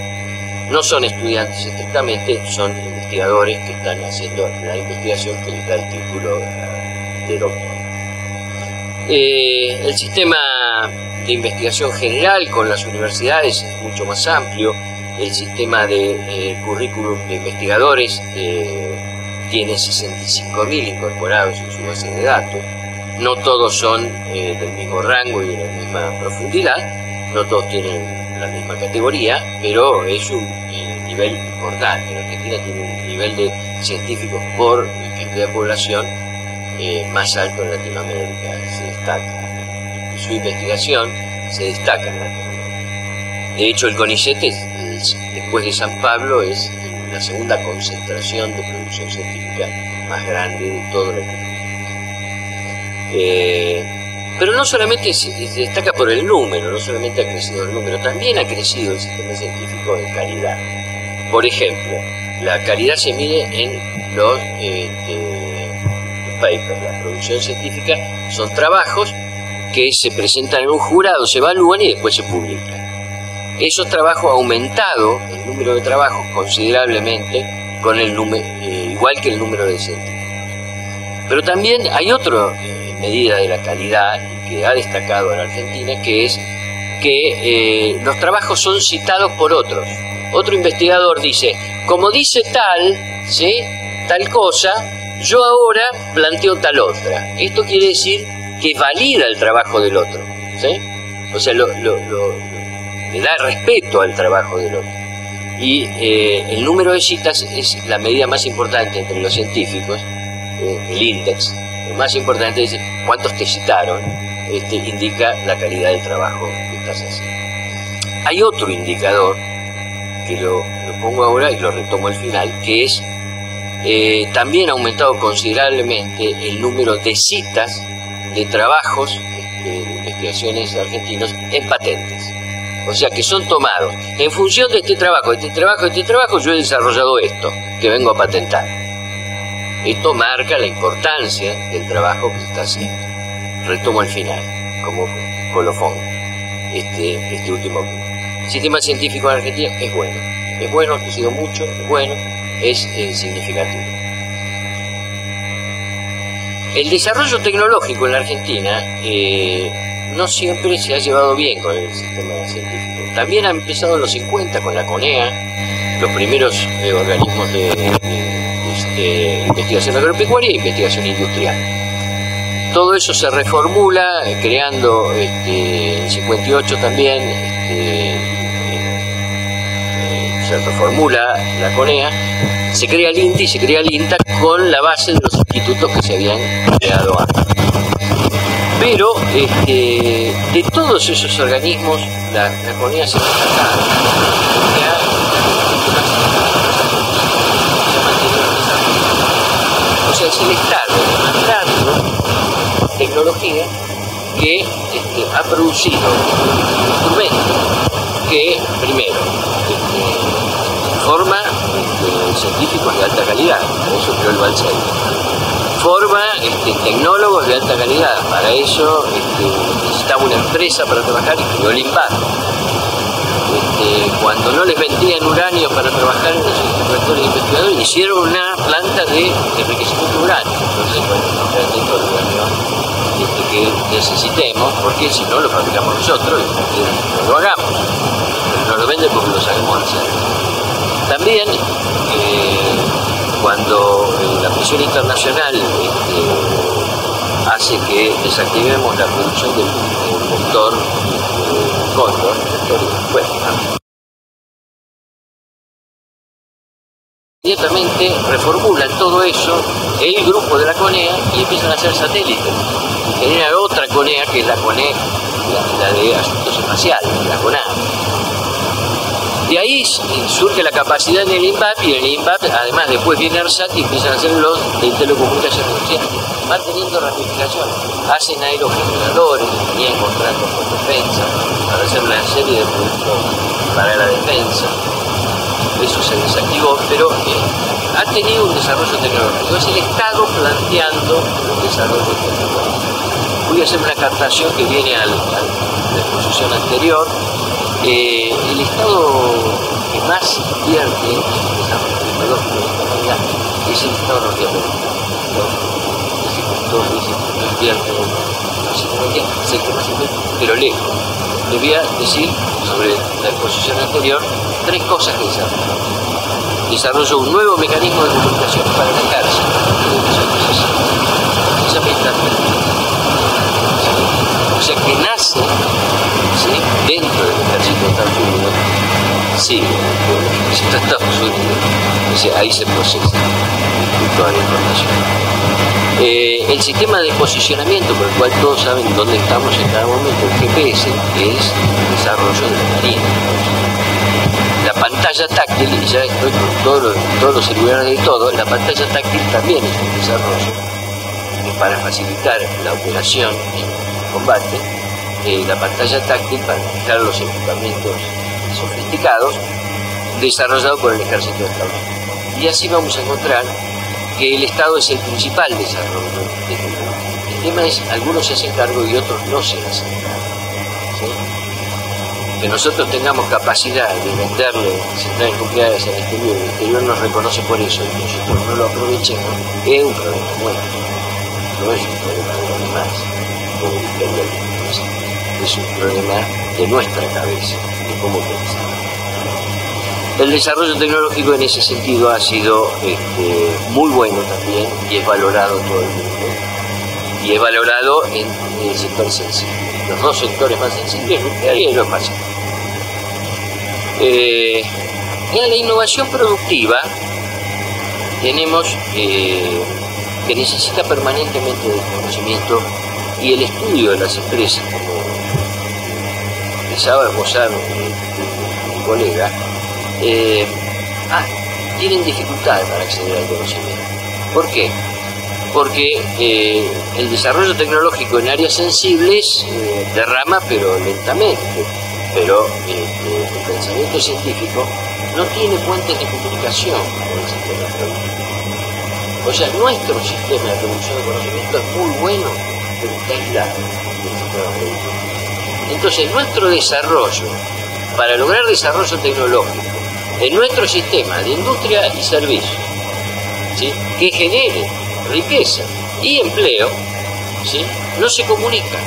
D: No son estudiantes estrictamente, son investigadores que están haciendo la investigación que les da el título de doctor. El sistema de investigación general con las universidades es mucho más amplio. El sistema de currículum de investigadores tiene 65.000 incorporados en su base de datos. No todos son del mismo rango y de la misma profundidad, no todos tienen la misma categoría, pero es un nivel importante. La Argentina tiene un nivel de científicos por cantidad de población más alto en Latinoamérica, se destaca. Su investigación se destaca en Latinoamérica. De hecho, el CONICET, después de San Pablo, es la segunda concentración de producción científica más grande de todo Latinoamérica. Pero no solamente se destaca por el número, no solamente ha crecido el número, también ha crecido el sistema científico en calidad. Por ejemplo, la calidad se mide en los papers. La producción científica son trabajos que se presentan en un jurado, se evalúan y después se publican. Esos trabajos han aumentado el número de trabajos considerablemente, con el igual que el número de científicos. Pero también hay otra medida de la calidad que ha destacado en Argentina, que es que los trabajos son citados por otros. Otro investigador dice, como dice tal, ¿sí?, tal cosa, yo ahora planteo tal otra. Esto quiere decir que valida el trabajo del otro, ¿sí? O sea, le da respeto al trabajo del otro. Y el número de citas es la medida más importante entre los científicos, el índice. Lo más importante es cuántos te citaron, indica la calidad del trabajo que estás haciendo. Hay otro indicador, que lo pongo ahora y lo retomo al final, que es también ha aumentado considerablemente el número de citas de trabajos de investigaciones argentinos en patentes. O sea, que son tomados en función de este trabajo, yo he desarrollado esto, que vengo a patentar. Esto marca la importancia del trabajo que se está haciendo. Retomo al final, como colofón este último punto. El sistema científico en Argentina es bueno, ha crecido mucho, es bueno, es significativo. El desarrollo tecnológico en la Argentina no siempre se ha llevado bien con el sistema científico. También ha empezado en los 50 con la CONEA, los primeros organismos de investigación agropecuaria e investigación industrial. Todo eso se reformula, creando en el 58 también se reformula la CONEA, se crea el INTA y se crea el INTA con la base de los institutos que se habían creado antes. Pero de todos esos organismos, la CONEA se ha destacado. O sea, es el Estado demandando tecnología que ha producido instrumentos que, primero, forma científicos de alta calidad, por eso creó el Balcells. Forma tecnólogos de alta calidad, para eso necesitaba una empresa para trabajar y creó el INVAP. Cuando no les vendían uranio para trabajar en los laboratorios de investigadores, hicieron una planta de enriquecimiento de uranio. Entonces, bueno, realmente el uranio que necesitemos, porque si no lo fabricamos nosotros, no lo hagamos. Pero no lo venden porque lo sabemos hacer. También, cuando la presión internacional hace que desactivemos la producción del motor Cóndor, bueno, inmediatamente reformulan todo eso el grupo de la CONEA y empiezan a hacer satélites. Generan otra CONEA, que es la CONEA, la de Asuntos Espaciales, la CONAM. De ahí surge la capacidad en el INVAP, y en el INVAP además después viene ARSAT y empiezan a hacer los de telecomunicaciones. O sea, van teniendo ramificaciones. Hacen aerogeneradores, tenían contratos con defensa para hacer una serie de productos para la defensa. Eso se desactivó, pero ha tenido un desarrollo tecnológico. Es el Estado planteando el desarrollo tecnológico. Voy a hacer una captación que viene a la exposición anterior. El Estado que más invierte en desarrollo tecnológico de esta manera es el Estado norteamericano. Todos dicen que no invierte, es el que más invierte, pero lejos. Le voy a decir sobre la exposición anterior 3 cosas que desarrolló. Desarrolló un nuevo mecanismo de comunicación para el ejército, o sea que nace, ¿sí?, dentro del ejército de Estados Unidos, sí, el ejército de Estados Unidos, o sea, ahí se procesa toda la información. El sistema de posicionamiento, por el cual todos saben dónde estamos en cada momento, el GPS, es el desarrollo de la Marina. La pantalla táctil, y ya estoy con todos los celulares de todo, la pantalla táctil también es un desarrollo para facilitar la operación en combate. La pantalla táctil para manejar los equipamientos sofisticados, desarrollado por el ejército de Estados Unidos. Y así vamos a encontrar que el Estado es el principal desarrollo de tecnología. El tema es, algunos se hacen cargo y otros no se hacen cargo. ¿Sí? Que nosotros tengamos capacidad de venderle centrales nucleares al exterior, el exterior nos reconoce por eso, y nosotros no lo aprovechemos, es un problema bueno. No es un problema de los demás, es un problema de nuestra cabeza, de cómo pensamos. El desarrollo tecnológico en ese sentido ha sido muy bueno también, y es valorado en todo el mundo, y es valorado en el sector sensible. Los 2 sectores más sensibles, nuclear y aeroespacial. En la innovación productiva tenemos que necesita permanentemente de conocimiento y el estudio de las empresas, como empezaba a esbozar mi colega. Tienen dificultades para acceder al conocimiento. ¿Por qué? Porque el desarrollo tecnológico en áreas sensibles derrama, pero lentamente. Pero el pensamiento científico no tiene puentes de comunicación con el sistema productivo. O sea, nuestro sistema de producción de conocimiento es muy bueno, pero está aislado del sistema productivo. Entonces, nuestro desarrollo, para lograr desarrollo tecnológico, en nuestro sistema de industria y servicios, ¿sí?, que genere riqueza y empleo, ¿sí?, no se comunica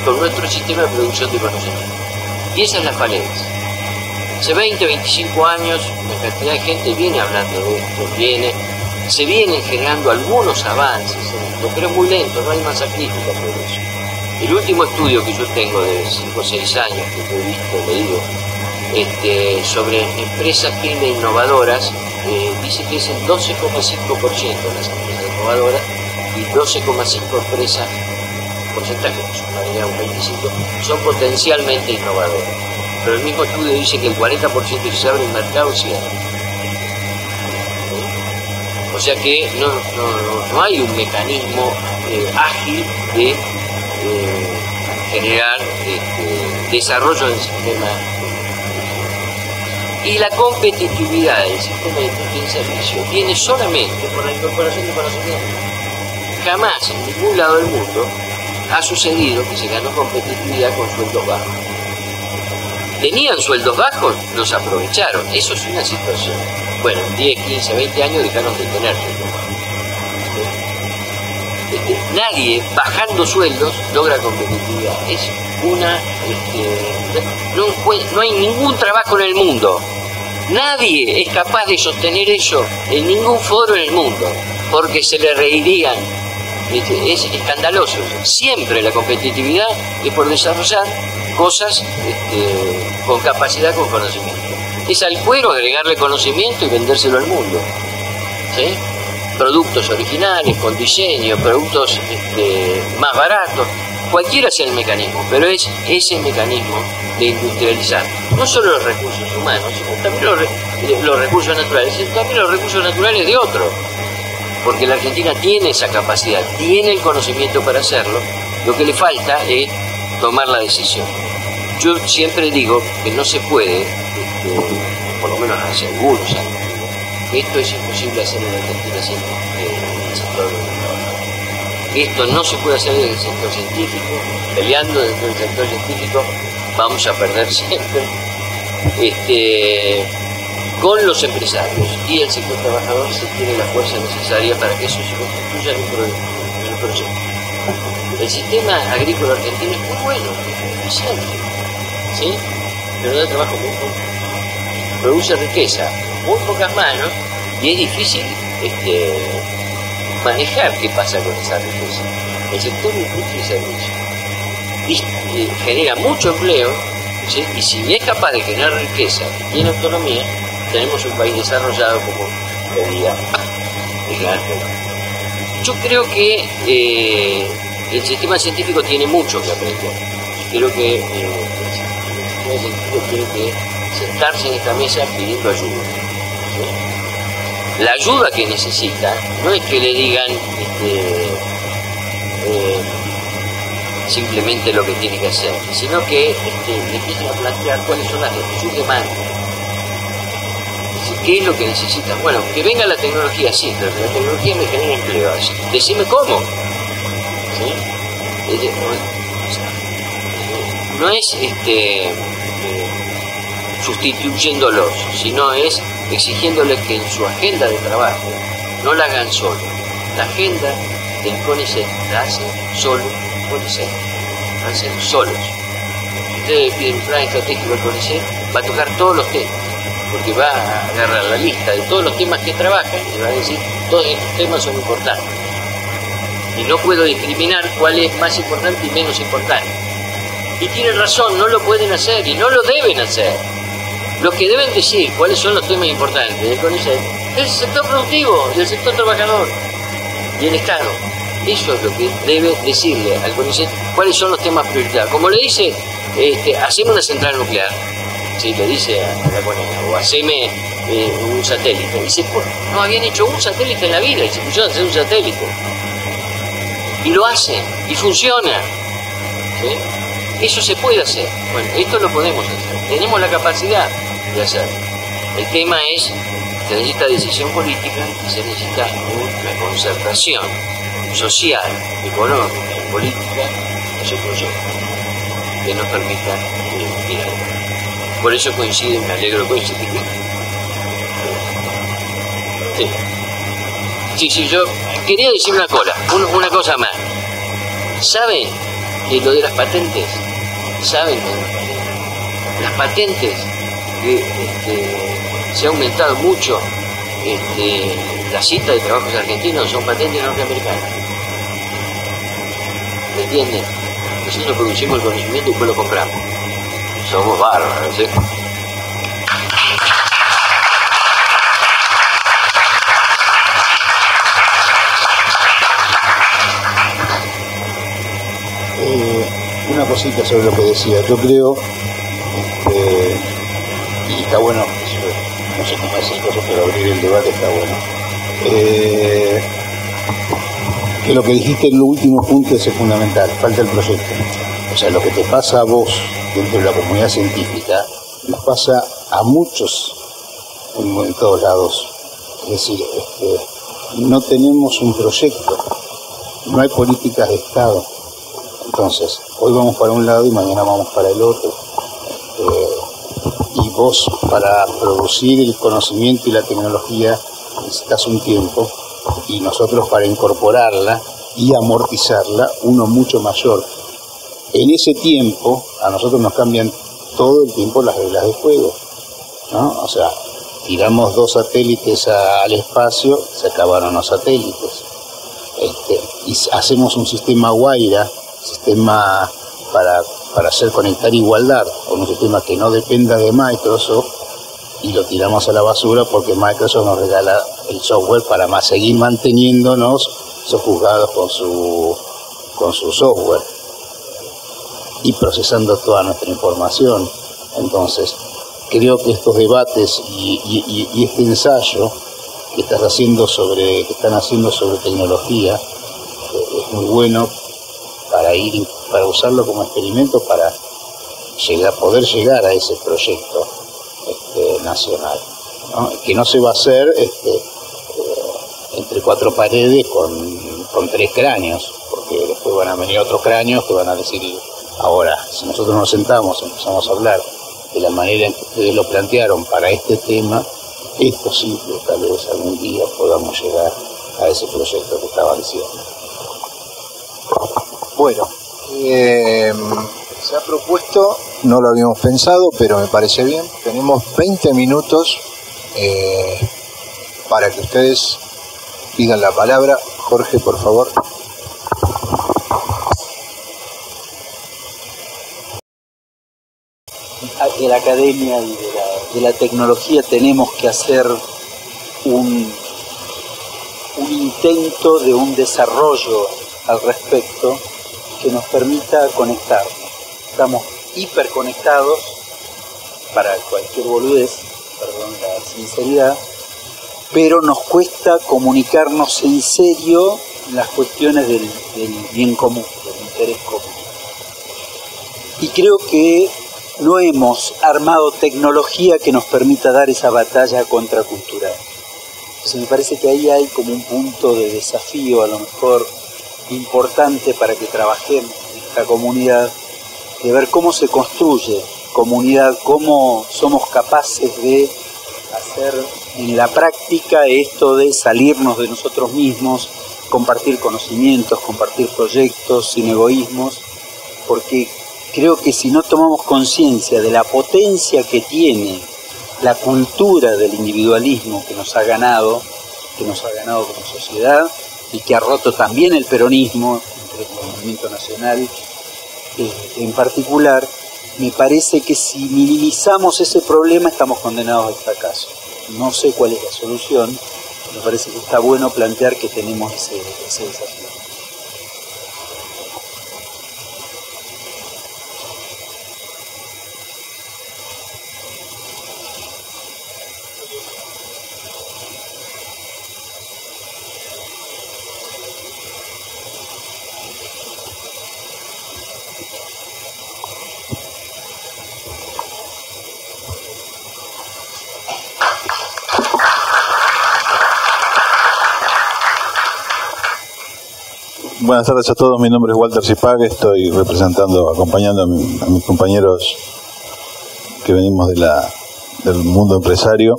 D: con nuestro sistema de producción de conocimiento. Y esa es la falencia. Hace 20, 25 años, la cantidad de gente viene hablando de esto, se vienen generando algunos avances en esto, pero es muy lento, no hay masa crítica por eso. El último estudio que yo tengo de 5 o 6 años, que he visto, leído, sobre empresas pyme innovadoras, dice que es el 12,5% de las empresas innovadoras y 12,5 empresas, porcentaje, un 25, son potencialmente innovadoras. Pero el mismo estudio dice que el 40% que se abre el mercado cierra. O sea que no hay un mecanismo ágil de generar desarrollo del sistema. Y la competitividad del sistema de industria y servicio viene solamente por la incorporación de conocimiento. Jamás en ningún lado del mundo ha sucedido que se ganó competitividad con sueldos bajos. Tenían sueldos bajos, los aprovecharon. Eso es una situación. Bueno, en 10, 15, 20 años dejaron de tener sueldos bajos. Nadie bajando sueldos logra competitividad. Es una... no hay ningún trabajo en el mundo. Nadie es capaz de sostener eso en ningún foro en el mundo, porque se le reirían. Es escandaloso. Siempre la competitividad es por desarrollar cosas con capacidad, con conocimiento. Es al cuero agregarle conocimiento y vendérselo al mundo, ¿sí? Productos originales, con diseño, productos más baratos, cualquiera sea el mecanismo, pero es ese mecanismo de industrializar no solo los recursos humanos, sino también los recursos naturales, sino también los recursos naturales de otros. Porque la Argentina tiene esa capacidad, tiene el conocimiento para hacerlo, lo que le falta es tomar la decisión. Yo siempre digo que no se puede, por lo menos hace algunos años, que esto es imposible hacer en la Argentina sin el sector del trabajo. Esto no se puede hacer desde el sector científico, peleando dentro del sector científico vamos a perder siempre. Con los empresarios y el sector trabajador se tiene la fuerza necesaria para que eso se constituya en un proyecto. El sistema agrícola argentino es muy bueno, es muy eficiente, ¿sí? Pero da trabajo muy poco. Produce riqueza, muy pocas manos, y es difícil manejar qué pasa con esa riqueza. El sector de industria y servicios genera mucho empleo, ¿sí? Y si es capaz de generar riqueza y tiene autonomía, tenemos un país desarrollado como pedía el gran tema. Yo creo que el sistema científico tiene mucho que aprender. Creo que el sistema científico tiene que sentarse en esta mesa pidiendo ayuda, ¿sí? La ayuda que necesita no es que le digan simplemente lo que tiene que hacer, sino que le empiecen a plantear cuáles son sus demandas. ¿Qué es lo que necesitan? Bueno, que venga la tecnología, sí, pero que la tecnología me genere empleo. Decime cómo. ¿Sí? No es sustituyéndolos, sino es exigiéndoles que en su agenda de trabajo no la hagan solo. La agenda del CONICET la hacen solo CONICET, la hacen solos. Si ustedes piden un plan estratégico del CONICET, va a tocar todos los temas, porque va a agarrar la lista de todos los temas que trabajan y va a decir, todos estos temas son importantes. Y no puedo discriminar cuál es más importante y menos importante. Y tiene razón, no lo pueden hacer y no lo deben hacer. Los que deben decir cuáles son los temas importantes del CONICET es el sector productivo y el sector trabajador y el Estado. Eso es lo que debe decirle al CONICET cuáles son los temas prioritarios. Como le dice, hacemos una central nuclear, ¿sí? Le dice a la Conea, o haceme un satélite. Dice, no habían hecho un satélite en la vida y se pusieron a hacer un satélite. Y lo hacen, y funciona, ¿sí? Eso se puede hacer. Bueno, esto lo podemos hacer. Tenemos la capacidad de hacerlo. El tema es, se necesita decisión política y se necesita una concertación social, económica y política de ese proyecto. que nos permitan mirar. Por eso coincide, me alegro coincidir. Sí, yo quería decir una cosa más. ¿Saben lo de las patentes? ¿Saben? Las patentes, se ha aumentado mucho la cita de trabajos argentinos, son patentes norteamericanas. ¿Me entienden? Nosotros producimos el conocimiento y después lo compramos. Somos bárbaros, ¿eh?
B: Una cosita sobre lo que decía. Yo creo, y está bueno, no sé cómo decir cosas, pero abrir el debate está bueno. Que lo que dijiste en el último punto es fundamental, falta el proyecto. O sea, lo que te pasa a vos dentro de la comunidad científica, nos pasa a muchos en todos lados. Es decir, no tenemos un proyecto, no hay políticas de Estado. Entonces, hoy vamos para un lado y mañana vamos para el otro. Y vos, para producir el conocimiento y la tecnología, necesitas un tiempo, y nosotros para incorporarla y amortizarla, uno mucho mayor. En ese tiempo, a nosotros nos cambian todo el tiempo las reglas de juego, ¿no? O sea, tiramos 2 satélites al espacio, se acabaron los satélites. Y hacemos un sistema Guaira, sistema para hacer conectar igualdad, con un sistema que no dependa de Microsoft, y lo tiramos a la basura porque Microsoft nos regala el software para seguir manteniéndonos sojuzgados con su software y procesando toda nuestra información. Entonces, creo que estos debates y este ensayo que están haciendo sobre tecnología es muy bueno para usarlo como experimento para poder llegar a ese proyecto nacional, ¿no? Que no se va a hacer entre 4 paredes con 3 cráneos, porque después van a venir otros cráneos que van a decir, ahora, si nosotros nos sentamos, empezamos a hablar de la manera en que ustedes lo plantearon para este tema, es posible, tal vez algún día podamos llegar a ese proyecto que estaba diciendo.
A: Bueno, se ha propuesto, no lo habíamos pensado, pero me parece bien. Tenemos 20 minutos para que ustedes pidan la palabra. Jorge, por favor.
E: De la academia y de la tecnología tenemos que hacer un intento de un desarrollo al respecto que nos permita conectarnos. Estamos hiperconectados para cualquier boludez, perdón la sinceridad, pero nos cuesta comunicarnos en serio en las cuestiones del bien común, del interés común. Y creo que no hemos armado tecnología que nos permita dar esa batalla contracultural. Entonces me parece que ahí hay como un punto de desafío a lo mejor importante para que trabajemos en esta comunidad, de ver cómo se construye comunidad, cómo somos capaces de hacer en la práctica esto de salirnos de nosotros mismos, compartir conocimientos, compartir proyectos sin egoísmos, porque creo que si no tomamos conciencia de la potencia que tiene la cultura del individualismo que nos ha ganado como sociedad y que ha roto también el peronismo, el movimiento nacional en particular, me parece que si minimizamos ese problema estamos condenados al fracaso. No sé cuál es la solución, me parece que está bueno plantear que tenemos ese desafío.
F: Buenas tardes a todos, mi nombre es Walter Zipag, estoy acompañando a mis compañeros que venimos del mundo empresario.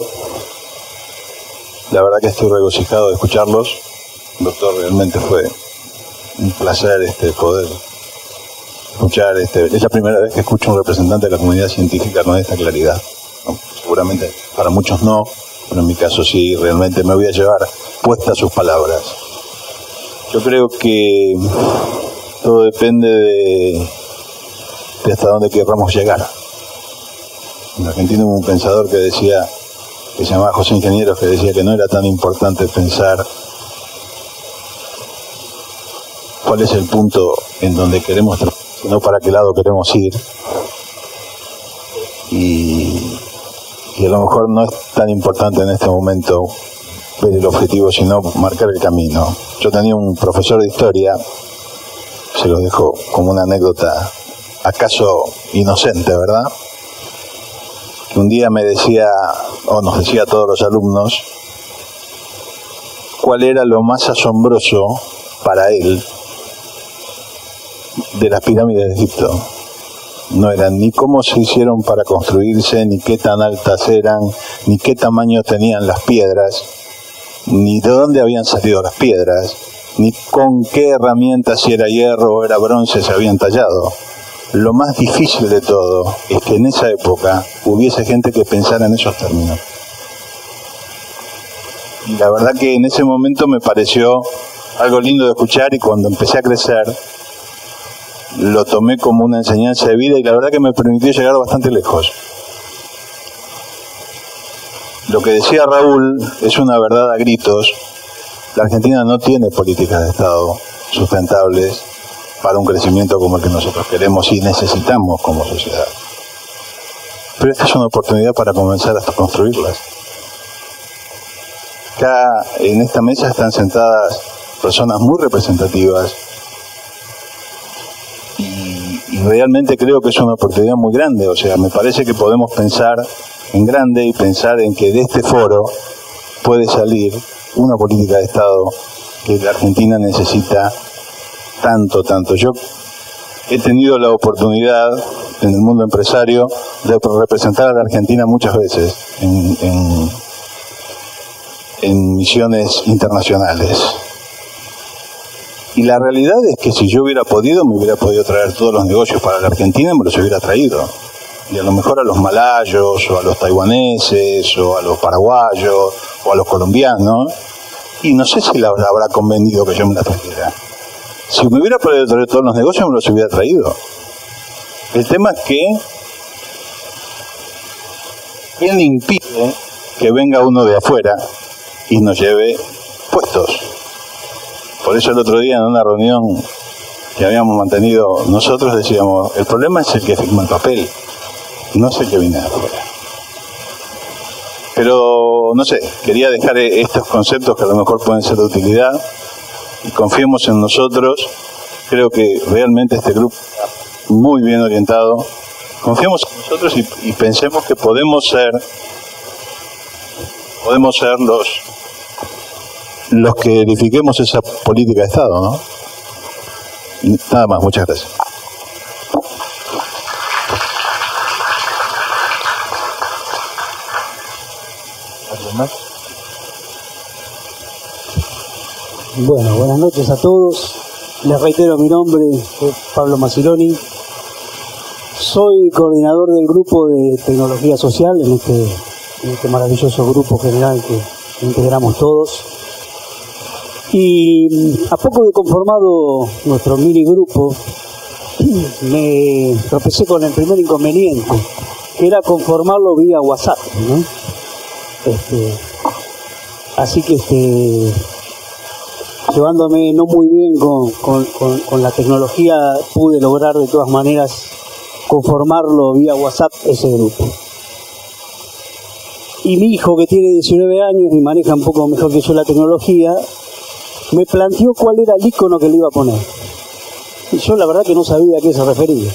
F: La verdad que estoy regocijado de escucharlos. Doctor, realmente fue un placer poder escuchar. Es la primera vez que escucho a un representante de la comunidad científica con esta claridad. No, seguramente para muchos no, pero en mi caso sí, realmente me voy a llevar puestas sus palabras. Yo creo que todo depende de hasta dónde querramos llegar. En Argentina hubo un pensador que se llamaba José Ingenieros, que decía que no era tan importante pensar cuál es el punto en donde queremos, sino para qué lado queremos ir. Y a lo mejor no es tan importante en este momento ver el objetivo, sino marcar el camino. Yo tenía un profesor de historia, se los dejo como una anécdota, acaso inocente, ¿verdad? Que un día me decía, o nos decía a todos los alumnos, cuál era lo más asombroso para él de las pirámides de Egipto. No eran ni cómo se hicieron para construirse, ni qué tan altas eran, ni qué tamaño tenían las piedras, ni de dónde habían salido las piedras, ni con qué herramientas, si era hierro o era bronce, se habían tallado. Lo más difícil de todo es que en esa época hubiese gente que pensara en esos términos. Y la verdad que en ese momento me pareció algo lindo de escuchar, y cuando empecé a crecer lo tomé como una enseñanza de vida, y la verdad que me permitió llegar bastante lejos. Lo que decía Raúl es una verdad a gritos. La Argentina no tiene políticas de Estado sustentables para un crecimiento como el que nosotros queremos y necesitamos como sociedad. Pero esta es una oportunidad para comenzar a construirlas. Acá en esta mesa están sentadas personas muy representativas y realmente creo que es una oportunidad muy grande. O sea, me parece que podemos pensar en grande y pensar en que de este foro puede salir una política de Estado que la Argentina necesita tanto. Yo he tenido la oportunidad en el mundo empresario de representar a la Argentina muchas veces en misiones internacionales. Y la realidad es que si yo hubiera podido, me hubiera podido traer todos los negocios para la Argentina y me los hubiera traído. Y a lo mejor a los malayos, o a los taiwaneses, o a los paraguayos, o a los colombianos. Y no sé si les habrá convenido que yo me la trajera. Si me hubiera podido traer todos los negocios, me los hubiera traído. El tema es que ¿quién impide que venga uno de afuera y nos lleve puestos? Por eso el otro día en una reunión que habíamos mantenido nosotros decíamos, el problema es el que firma el papel, no es el que viene de afuera. Pero no sé, quería dejar estos conceptos que a lo mejor pueden ser de utilidad y confiemos en nosotros. Creo que realmente este grupo está muy bien orientado. Confiemos en nosotros y pensemos que podemos ser los que edifiquemos esa política de Estado, ¿no? Nada más, muchas gracias. ¿Alguien más?
G: Bueno, buenas noches a todos. Les reitero mi nombre, es Pablo Maciloni. Soy coordinador del grupo de tecnología social en este maravilloso grupo general que integramos todos. Y a poco de conformado nuestro mini grupo, me tropecé con el primer inconveniente, que era conformarlo vía WhatsApp, ¿no? Así que llevándome no muy bien con la tecnología, pude lograr de todas maneras conformarlo vía WhatsApp ese grupo. Y mi hijo, que tiene 19 años y maneja un poco mejor que yo la tecnología, me planteó cuál era el icono que le iba a poner. Y yo la verdad que no sabía a qué se refería.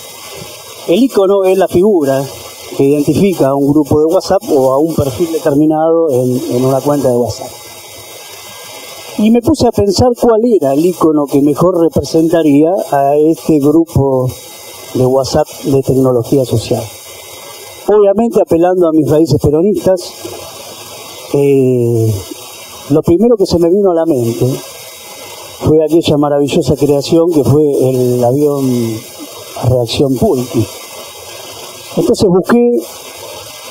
G: El icono es la figura que identifica a un grupo de WhatsApp o a un perfil determinado en una cuenta de WhatsApp. Y me puse a pensar cuál era el icono que mejor representaría a este grupo de WhatsApp de tecnología social. Obviamente apelando a mis raíces peronistas, lo primero que se me vino a la mente fue aquella maravillosa creación que fue el avión a reacción Pulqui. Entonces busqué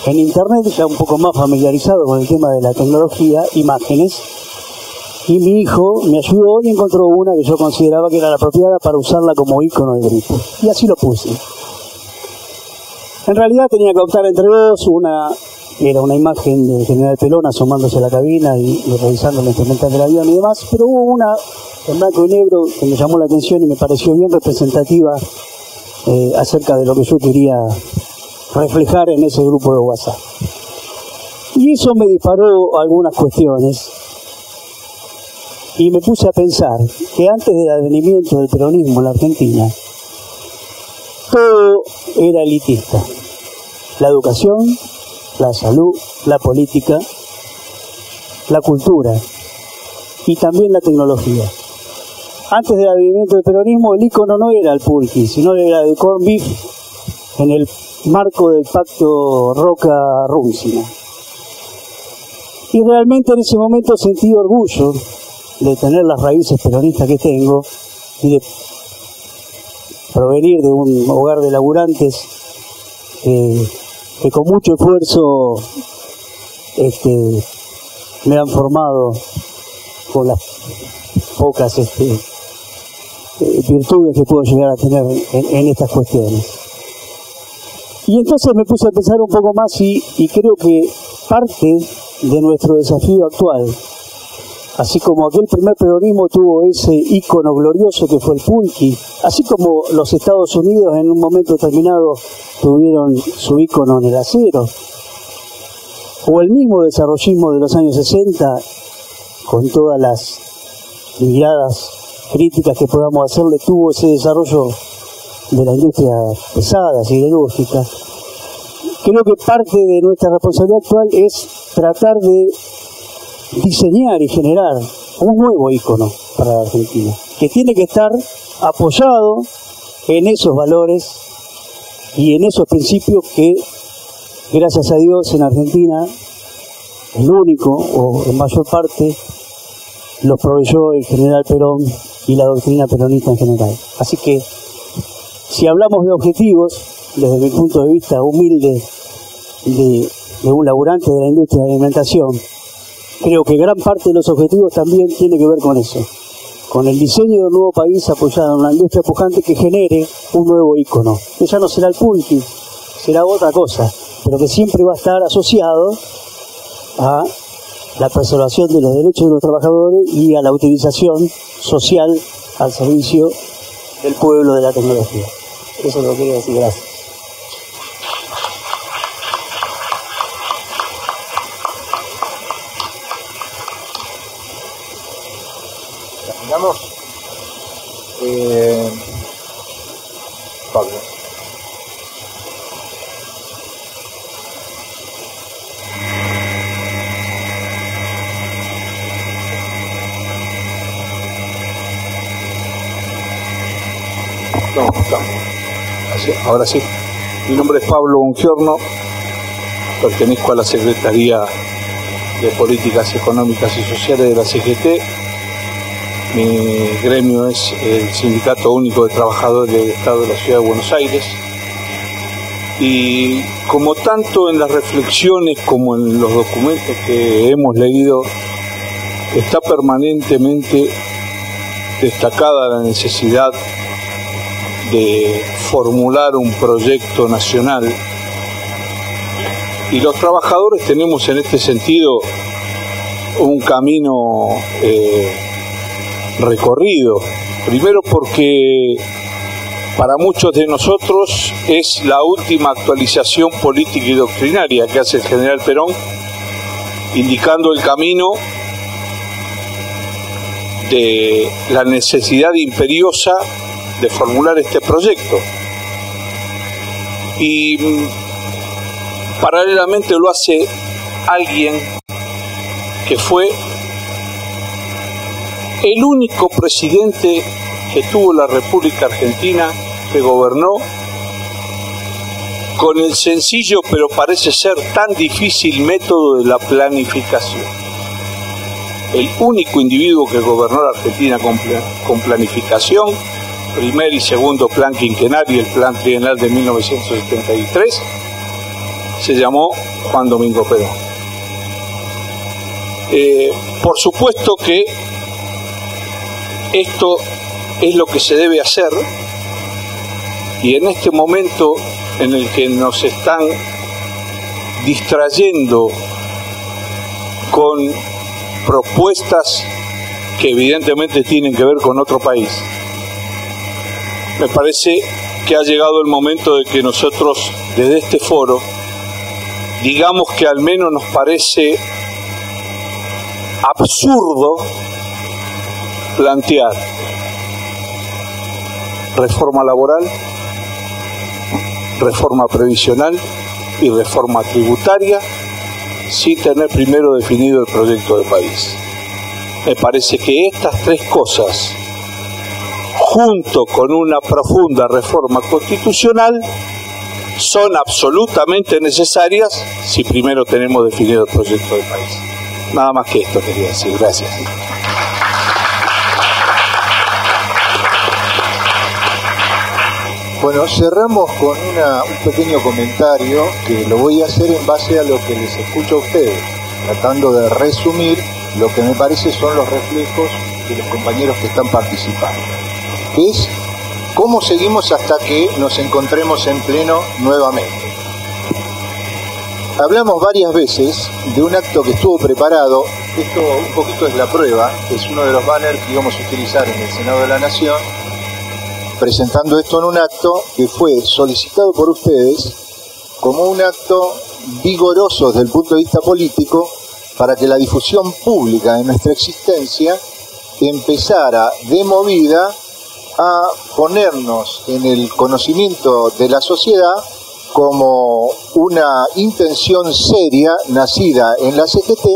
G: en internet, ya un poco más familiarizado con el tema de la tecnología, imágenes, y mi hijo me ayudó y encontró una que yo consideraba que era la apropiada para usarla como icono del grupo. Y así lo puse. En realidad tenía que optar entre dos. Una era una imagen del general Perón asomándose a la cabina y revisando la instrumental del avión y demás, pero hubo una en blanco y negro que me llamó la atención y me pareció bien representativa acerca de lo que yo quería reflejar en ese grupo de WhatsApp. Y eso me disparó algunas cuestiones y me puse a pensar que antes del advenimiento del peronismo en la Argentina, todo era elitista. La educación, la salud, la política, la cultura y también la tecnología. Antes del advenimiento del peronismo, el ícono no era el Pulqui, sino era el corned beef en el marco del pacto Roca-Runcina. Y realmente en ese momento sentí orgullo de tener las raíces peronistas que tengo y de provenir de un hogar de laburantes que con mucho esfuerzo me han formado con las pocas virtudes que puedo llegar a tener en estas cuestiones. Y entonces me puse a pensar un poco más y creo que parte de nuestro desafío actual, así como aquel primer peronismo tuvo ese ícono glorioso que fue el Pulqui, así como los Estados Unidos en un momento determinado tuvieron su ícono en el acero, o el mismo desarrollismo de los años 60, con todas las miradas críticas que podamos hacerle, tuvo ese desarrollo de la industria pesada, siderúrgica. Creo que parte de nuestra responsabilidad actual es tratar de diseñar y generar un nuevo ícono para la Argentina, que tiene que estar apoyado en esos valores y en esos principios que, gracias a Dios, en Argentina, el único, o en mayor parte, los proveyó el general Perón y la doctrina peronista en general. Así que, si hablamos de objetivos, desde mi punto de vista humilde de un laburante de la industria de la alimentación, creo que gran parte de los objetivos también tiene que ver con eso, con el diseño de un nuevo país apoyado en una industria pujante que genere un nuevo ícono, que ya no será el Pulqui, será otra cosa, pero que siempre va a estar asociado a la preservación de los derechos de los trabajadores y a la utilización social al servicio del pueblo de la tecnología. Eso es lo que quería decir. Gracias.
F: Terminamos. Pablo. Ahora sí. Mi nombre es Pablo Ungiorno, pertenezco a la Secretaría de Políticas Económicas y Sociales de la CGT. Mi gremio es el Sindicato Único de Trabajadores del Estado de la Ciudad de Buenos Aires. Y como tanto en las reflexiones como en los documentos que hemos leído, está permanentemente destacada la necesidad de formular un proyecto nacional, y los trabajadores tenemos en este sentido un camino recorrido. Primero porque para muchos de nosotros es la última actualización política y doctrinaria que hace el general Perón, indicando el camino de la necesidad imperiosa de formular este proyecto. Y paralelamente lo hace alguien que fue
H: el único presidente que tuvo la República Argentina que gobernó con el sencillo pero parece ser tan difícil método de la planificación. El único individuo que gobernó la Argentina con planificación, primer y segundo plan quinquenal y el plan trienal de 1973, se llamó Juan Domingo Perón. Por supuesto que esto es lo que se debe hacer, y en este momento en el que nos están distrayendo con propuestas que evidentemente tienen que ver con otro país, me parece que ha llegado el momento de que nosotros desde este foro digamos que al menos nos parece absurdo plantear reforma laboral, reforma previsional y reforma tributaria sin tener primero definido el proyecto de país. Me parece que estas tres cosas, junto con una profunda reforma constitucional, son absolutamente necesarias si primero tenemos definido el proyecto de país. Nada más que esto quería decir. Gracias.
A: Bueno, cerramos con un pequeño comentario que lo voy a hacer en base a lo que les escucho a ustedes, tratando de resumir lo que me parece son los reflejos de los compañeros que están participando, que es cómo seguimos hasta que nos encontremos en pleno nuevamente. Hablamos varias veces de un acto que estuvo preparado, esto un poquito es la prueba, es uno de los banners que íbamos a utilizar en el Senado de la Nación, presentando esto en un acto que fue solicitado por ustedes como un acto vigoroso desde el punto de vista político para que la difusión pública de nuestra existencia empezara de movida a ponernos en el conocimiento de la sociedad como una intención seria nacida en la CGT,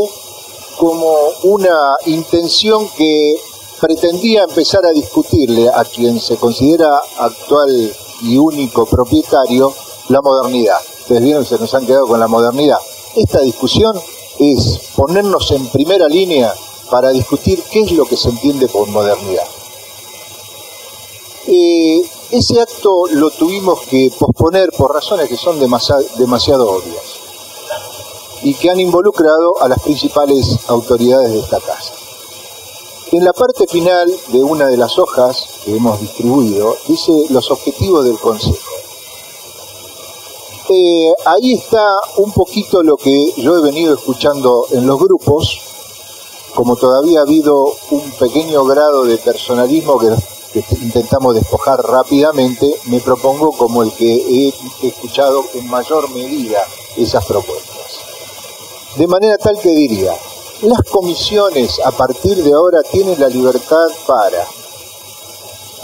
A: como una intención que pretendía empezar a discutirle a quien se considera actual y único propietario la modernidad. Ustedes vieron, se nos han quedado con la modernidad. Esta discusión es ponernos en primera línea para discutir qué es lo que se entiende por modernidad. Ese acto lo tuvimos que posponer por razones que son demasiado obvias y que han involucrado a las principales autoridades de esta casa. En la parte final de una de las hojas que hemos distribuido, dice los objetivos del Consejo. Ahí está un poquito lo que yo he venido escuchando en los grupos, como todavía ha habido un pequeño grado de personalismo que intentamos despojar rápidamente, me propongo como el que he escuchado en mayor medida esas propuestas. De manera tal que diría, las comisiones a partir de ahora tienen la libertad para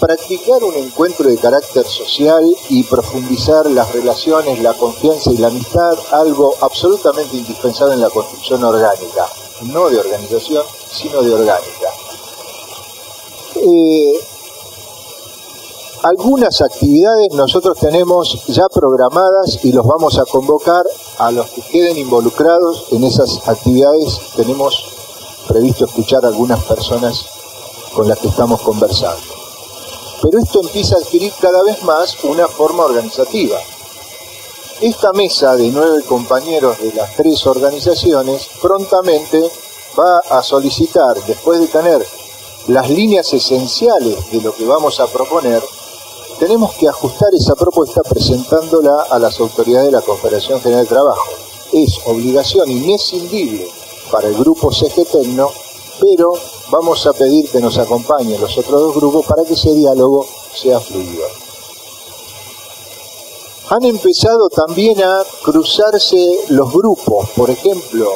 A: practicar un encuentro de carácter social y profundizar las relaciones, la confianza y la amistad, algo absolutamente indispensable en la construcción orgánica, no de organización, sino de orgánica. Algunas actividades nosotros tenemos ya programadas y los vamos a convocar a los que queden involucrados en esas actividades. Tenemos previsto escuchar a algunas personas con las que estamos conversando. Pero esto empieza a adquirir cada vez más una forma organizativa. Esta mesa de 9 compañeros de las 3 organizaciones prontamente va a solicitar, después de tener las líneas esenciales de lo que vamos a proponer, tenemos que ajustar esa propuesta presentándola a las autoridades de la Confederación General de Trabajo. Es obligación inescindible para el grupo CGTecno, pero vamos a pedir que nos acompañen los otros 2 grupos para que ese diálogo sea fluido. Han empezado también a cruzarse los grupos. Por ejemplo,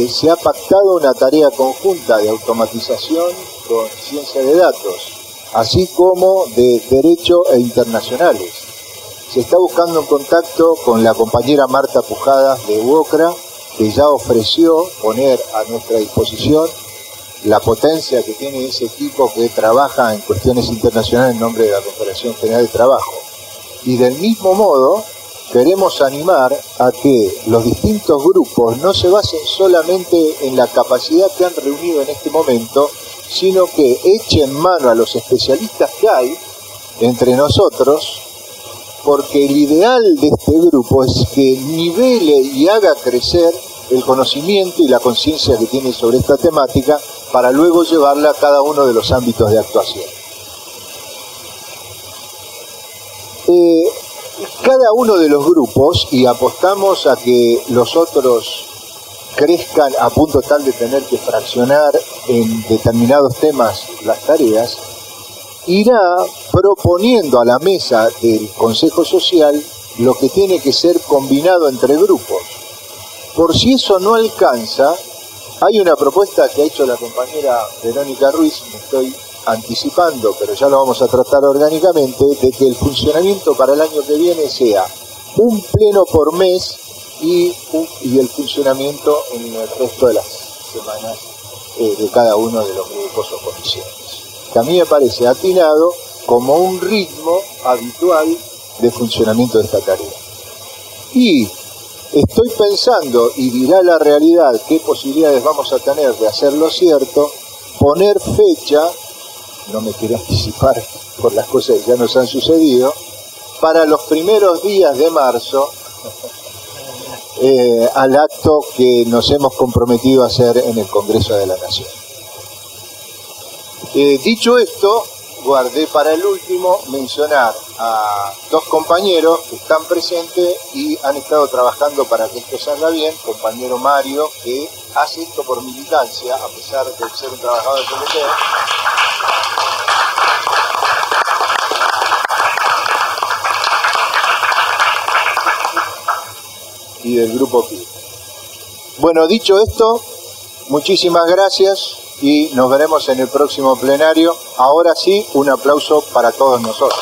A: se ha pactado una tarea conjunta de automatización con ciencia de datos, así como de derecho e internacionales. Se está buscando un contacto con la compañera Marta Pujadas de UOCRA, que ya ofreció poner a nuestra disposición la potencia que tiene ese equipo que trabaja en cuestiones internacionales en nombre de la Confederación General de Trabajo. Y del mismo modo, queremos animar a que los distintos grupos no se basen solamente en la capacidad que han reunido en este momento, sino que echen mano a los especialistas que hay entre nosotros, porque el ideal de este grupo es que nivele y haga crecer el conocimiento y la conciencia que tiene sobre esta temática para luego llevarla a cada uno de los ámbitos de actuación. Cada uno de los grupos, y apostamos a que los otros crezcan a punto tal de tener que fraccionar en determinados temas las tareas, irá proponiendo a la mesa del Consejo Social lo que tiene que ser combinado entre grupos. Por si eso no alcanza, hay una propuesta que ha hecho la compañera Verónica Ruiz, me estoy anticipando, pero ya lo vamos a tratar orgánicamente, de que el funcionamiento para el año que viene sea un pleno por mes y el funcionamiento en el resto de las semanas de cada uno de los grupos o comisiones. Que a mí me parece atinado como un ritmo habitual de funcionamiento de esta tarea. Y estoy pensando, y dirá la realidad qué posibilidades vamos a tener de hacerlo cierto, poner fecha, no me quiero anticipar por las cosas que ya nos han sucedido, para los primeros días de marzo, al acto que nos hemos comprometido a hacer en el Congreso de la Nación. Dicho esto, guardé para el último mencionar a dos compañeros que están presentes y han estado trabajando para que esto salga bien. Compañero Mario, que hace esto por militancia, a pesar de ser un trabajador del PLT. Y del Grupo PI. Bueno, dicho esto, muchísimas gracias y nos veremos en el próximo plenario. Ahora sí, un aplauso para todos nosotros.